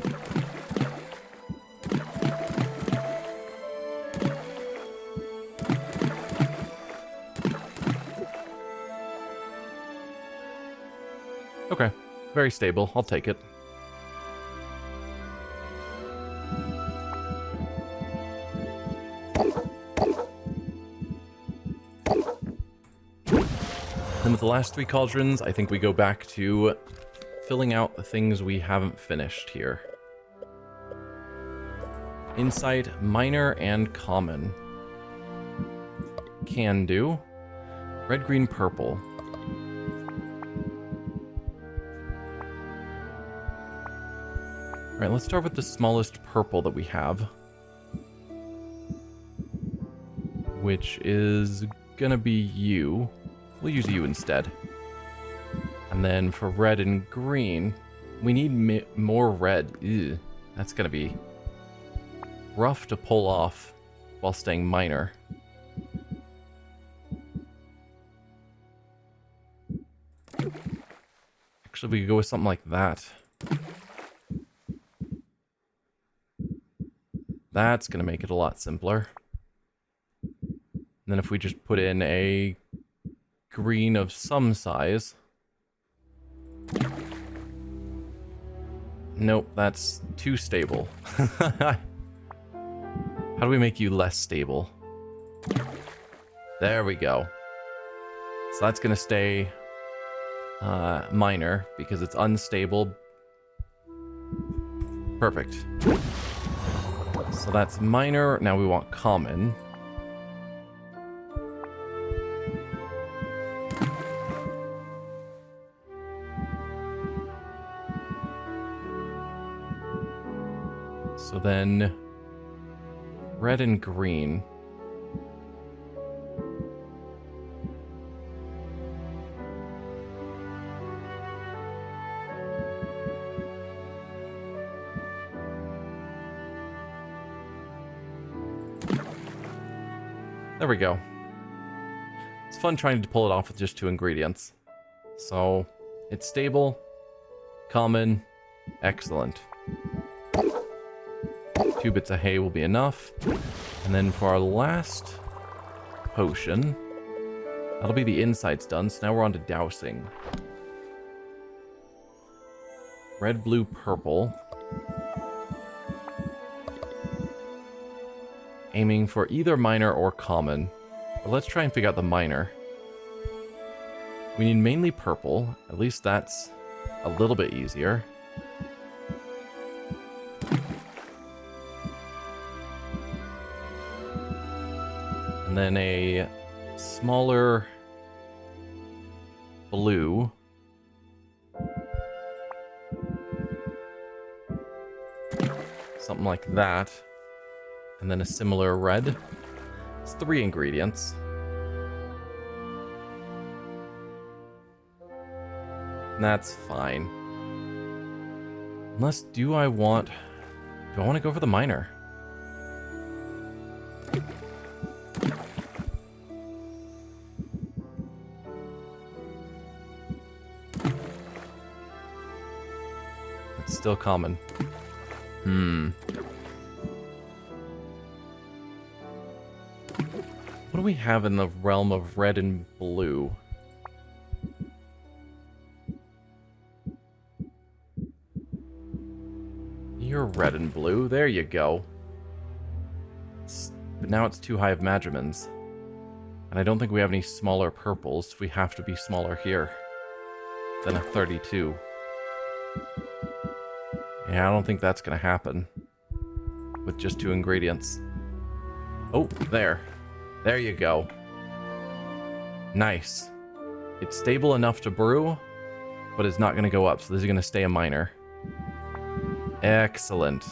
Okay, very stable. I'll take it. Then with the last 3 cauldrons, I think we go back to filling out the things we haven't finished here. Insight, minor, and common. Can do. Red, green, purple. Alright, let's start with the smallest purple that we have. Which is gonna be you. We'll use you instead. And then for red and green, we need more red. Ew, that's gonna be rough to pull off while staying minor. Actually, we could go with something like that. That's going to make it a lot simpler. And then if we just put in a green of some size. Nope, that's too stable. How do we make you less stable? There we go. So that's going to stay minor because it's unstable. Perfect. So that's minor. Now we want common. So then red and green. There we go. It's fun trying to pull it off with just 2 ingredients. So, it's stable, common, excellent. 2 bits of hay will be enough. And then for our last potion, that'll be the insides done, so now we're on to dousing. Red, blue, purple. Aiming for either minor or common. But let's try and figure out the minor. We need mainly purple. At least that's a little bit easier. And then a smaller blue. Something like that. And then a similar red. It's 3 ingredients. And that's fine. Unless, do I want to go for the minor? It's still common. What do we have in the realm of red and blue? You're red and blue. There you go. But now it's too high of Magimans. And I don't think we have any smaller purples. We have to be smaller here than a 32. Yeah, I don't think that's going to happen with just 2 ingredients. Oh, there. There you go. Nice. It's stable enough to brew, but it's not going to go up, so this is going to stay a minor. Excellent.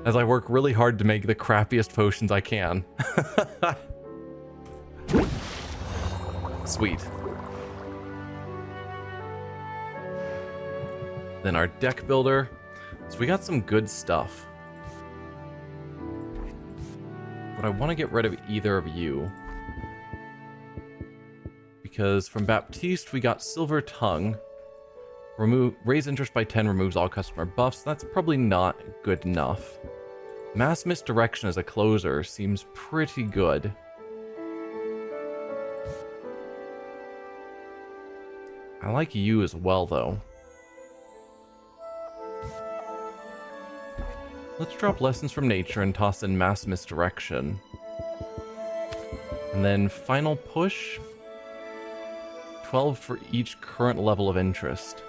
As I work really hard to make the crappiest potions I can. Sweet. Then our deck builder. So we got some good stuff. But I want to get rid of either of you. Because from Baptiste we got Silver Tongue. Raise interest by 10 removes all customer buffs. That's probably not good enough. Mass Misdirection as a closer seems pretty good. I like you as well, though. Let's drop Lessons from Nature and toss in Mass Misdirection. And then Final Push. 12 for each current level of interest.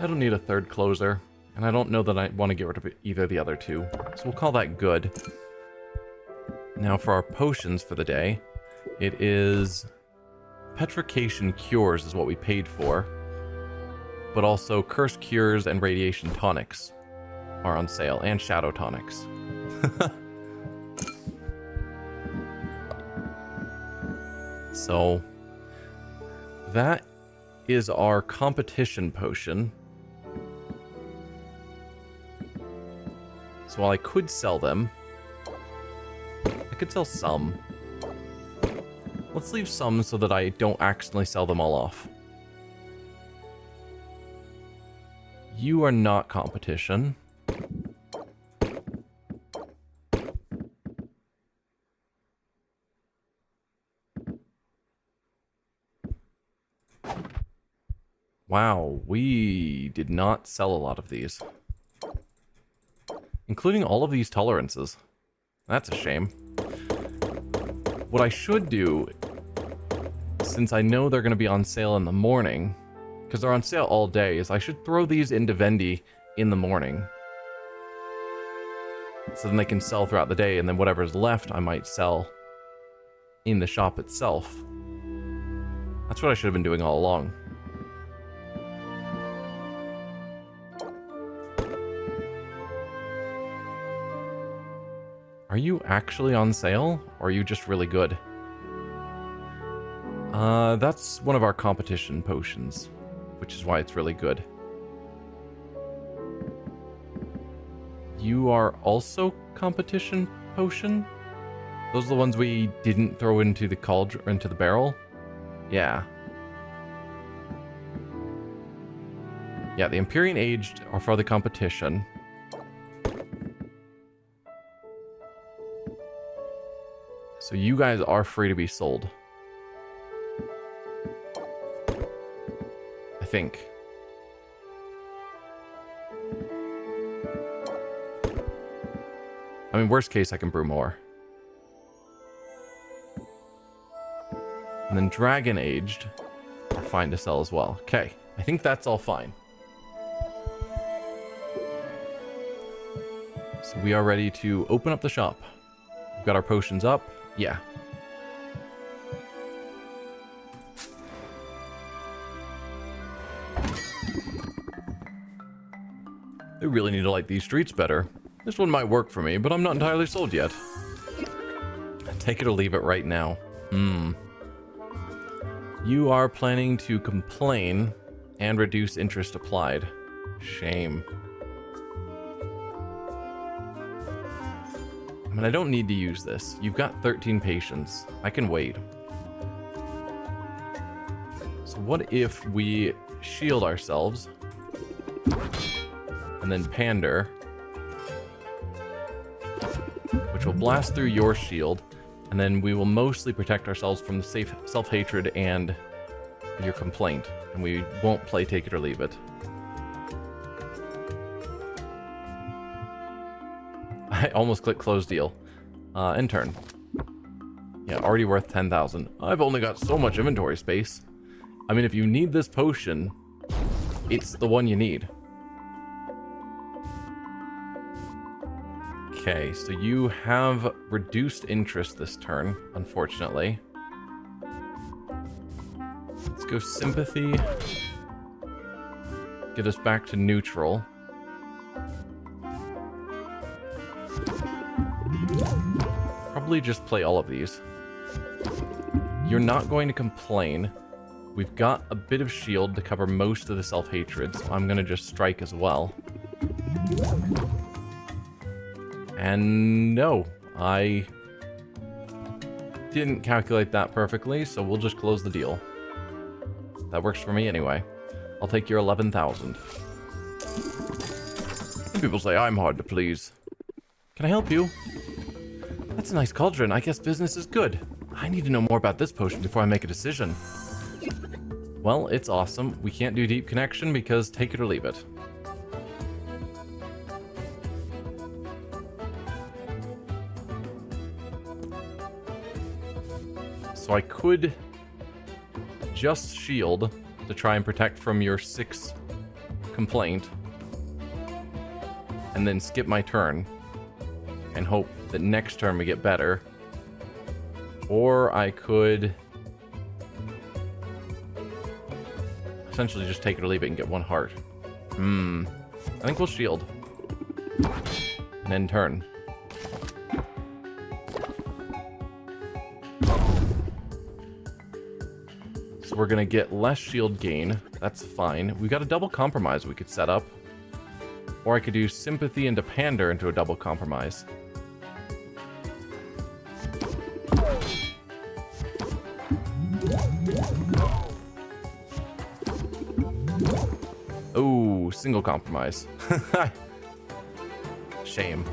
I don't need a third closer, and I don't know that I want to get rid of either of the other two, so we'll call that good. Now for our potions for the day, it is Petrification Cures is what we paid for, but also Curse Cures and Radiation Tonics are on sale, and Shadow Tonics. So that is our competition potion. So while I could sell them, I could sell some. Let's leave some so that I don't accidentally sell them all off. You are not competition. Wow, we did not sell a lot of these. Including all of these tolerances. That's a shame. What I should do, since I know they're going to be on sale in the morning, because they're on sale all day, is I should throw these into Vendi in the morning. So then they can sell throughout the day, and then whatever's left I might sell in the shop itself. That's what I should have been doing all along. Are you actually on sale, or are you just really good? That's one of our competition potions, which is why it's really good. You are also competition potion? Those are the ones we didn't throw into the cauldron, into the barrel? Yeah. Yeah, the Empyrean Aged are for the competition. So you guys are free to be sold. I think. I mean, worst case, I can brew more. And then dragon aged are fine to sell as well. Okay, I think that's all fine. So we are ready to open up the shop. We've got our potions up. Yeah. They really need to light these streets better. This one might work for me, but I'm not entirely sold yet. Take it or leave it right now. You are planning to complain and reduce interest applied. Shame. I mean, I don't need to use this. You've got 13 patience. I can wait. So what if we shield ourselves and then pander, which will blast through your shield, and then we will mostly protect ourselves from the self-hatred and your complaint, and we won't play take it or leave it. I almost clicked close deal. End turn. Yeah, already worth 10,000. I've only got so much inventory space. I mean, if you need this potion, it's the one you need. Okay, so you have reduced interest this turn, unfortunately. Let's go sympathy. Get us back to neutral. Probably just play all of these. You're not going to complain. We've got a bit of shield to cover most of the self-hatred, so I'm going to just strike as well. And no, I didn't calculate that perfectly, so we'll just close the deal. That works for me anyway. I'll take your 11,000. Some people say I'm hard to please. Can I help you? That's a nice cauldron. I guess business is good. I need to know more about this potion before I make a decision. Well, it's awesome. We can't do deep connection because take it or leave it. So I could just shield to try and protect from your 6 complaint, and then skip my turn and hope that next turn we get better. Or I could essentially just take it or leave it and get 1 heart. I think we'll shield and end turn. So we're gonna get less shield gain. That's fine. We've got a double compromise we could set up. Or I could do sympathy into pander into a double compromise. Oh, single compromise. Shame.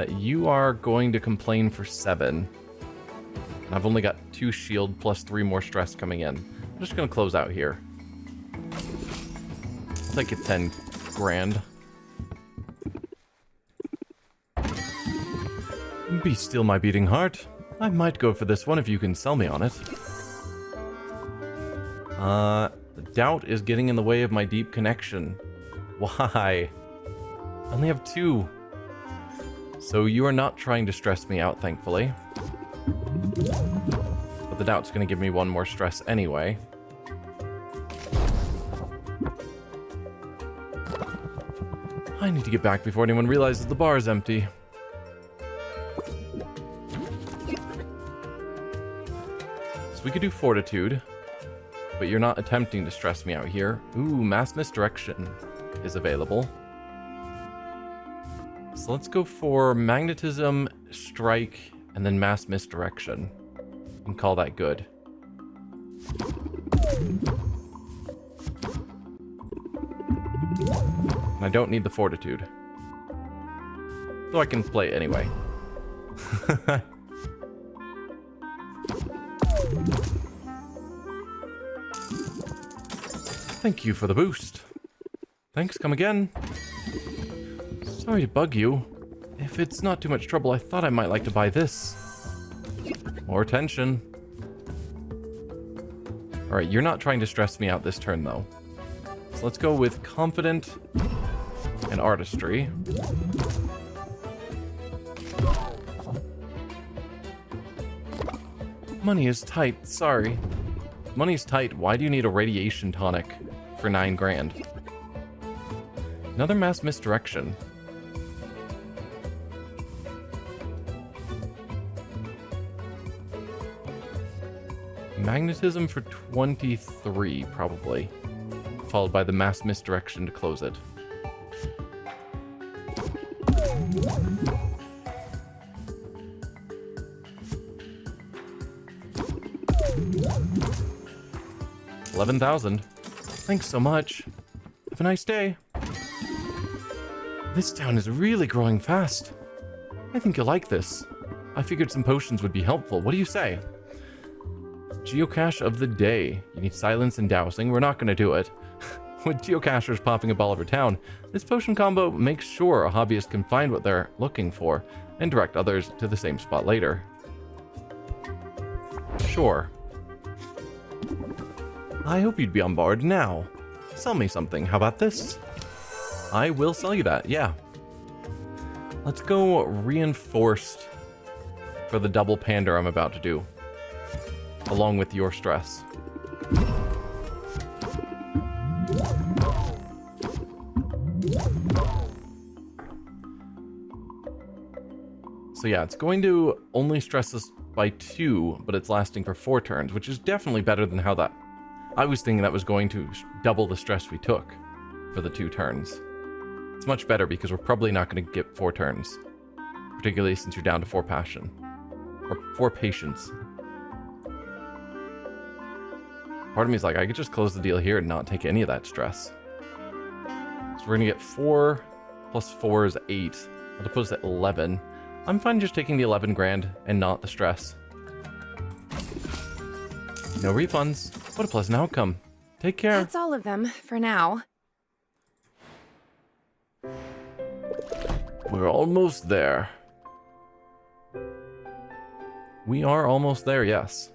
You are going to complain for 7. I've only got 2 shield plus 3 more stress coming in. I'm just gonna close out here. I'll take it 10 grand. Be still my beating heart. I might go for this one if you can sell me on it. The doubt is getting in the way of my deep connection. Why? I only have 2. So you are not trying to stress me out, thankfully. But the doubt's going to give me 1 more stress anyway. I need to get back before anyone realizes the bar is empty. So we could do fortitude, but you're not attempting to stress me out here. Ooh, mass misdirection is available. So let's go for magnetism, strike, and then mass misdirection. And call that good. And I don't need the fortitude. So I can play it anyway. Thank you for the boost. Thanks, come again. Sorry to bug you. If it's not too much trouble, I thought I might like to buy this. More tension. Alright, you're not trying to stress me out this turn, though. So let's go with confident and artistry. Money is tight, sorry. Money's tight, why do you need a radiation tonic for 9 grand? Another mass misdirection. Magnetism for 23, probably. Followed by the mass misdirection to close it. $11,000. Thanks so much. Have a nice day. This town is really growing fast. I think you'll like this. I figured some potions would be helpful. What do you say? Geocache of the day. You need silence and dousing. We're not going to do it. With geocachers popping up all over town, this potion combo makes sure a hobbyist can find what they're looking for and direct others to the same spot later. Sure. I hope you'd be on board now. Sell me something. How about this? I will sell you that, yeah. Let's go reinforced for the double pander I'm about to do, along with your stress. So yeah, it's going to only stress us by 2, but it's lasting for 4 turns, which is definitely better than how that... I was thinking that was going to double the stress we took for the 2 turns. It's much better because we're probably not going to get 4 turns, particularly since you're down to 4 passion. Or 4 patience. Part of me is like, I could just close the deal here and not take any of that stress. So we're going to get 4 plus 4 is 8. That puts it at 11. I'm fine just taking the 11 grand and not the stress. No refunds. What a pleasant outcome. Take care. That's all of them for now. We're almost there. We are almost there, yes.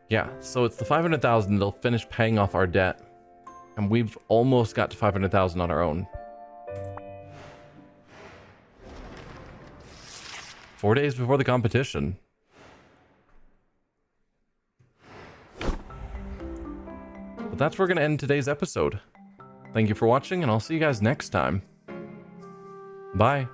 Yeah, so it's the 500,000 that'll finish paying off our debt. And we've almost got to 500,000 on our own. 4 days before the competition. But that's where we're going to end today's episode. Thank you for watching, and I'll see you guys next time. Bye.